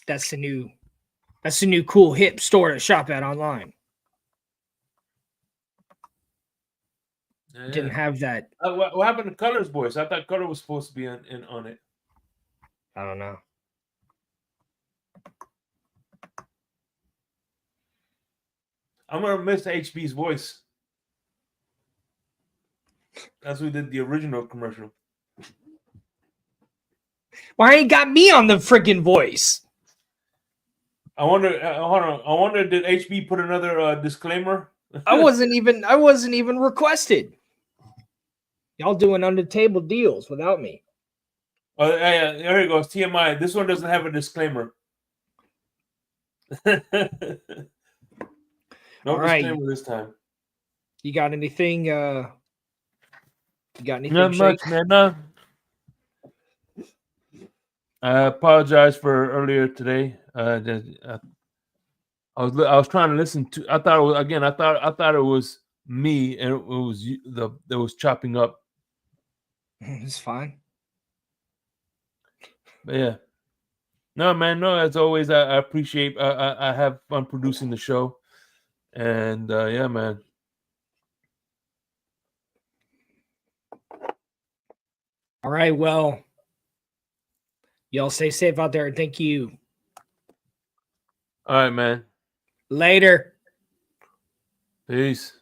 S1: That's the new cool hip store to shop at online.
S2: Yeah.
S1: Didn't have that.
S2: What happened to Color's voice? I thought Color was supposed to be on it.
S1: I don't know.
S2: I'm gonna miss HB's voice. That's who did the original commercial.
S1: Why ain't got me on the freaking voice?
S2: I wonder. Hold on. I wonder, did HB put another disclaimer?
S1: I wasn't even requested. Y'all doing under table deals without me.
S2: Oh yeah, there it goes. TMI. This one doesn't have a disclaimer. No disclaimer this time.
S1: You got anything? You got anything?
S2: Not much, man. No. I apologize for earlier today. I was trying to listen to. I thought it was me, and it was that was chopping up.
S1: It's fine.
S2: But yeah, no, man, no. As always, I appreciate. I have fun producing the show, and yeah, man.
S1: All right, well, y'all stay safe out there, and thank you.
S2: All right, man.
S1: Later.
S2: Peace.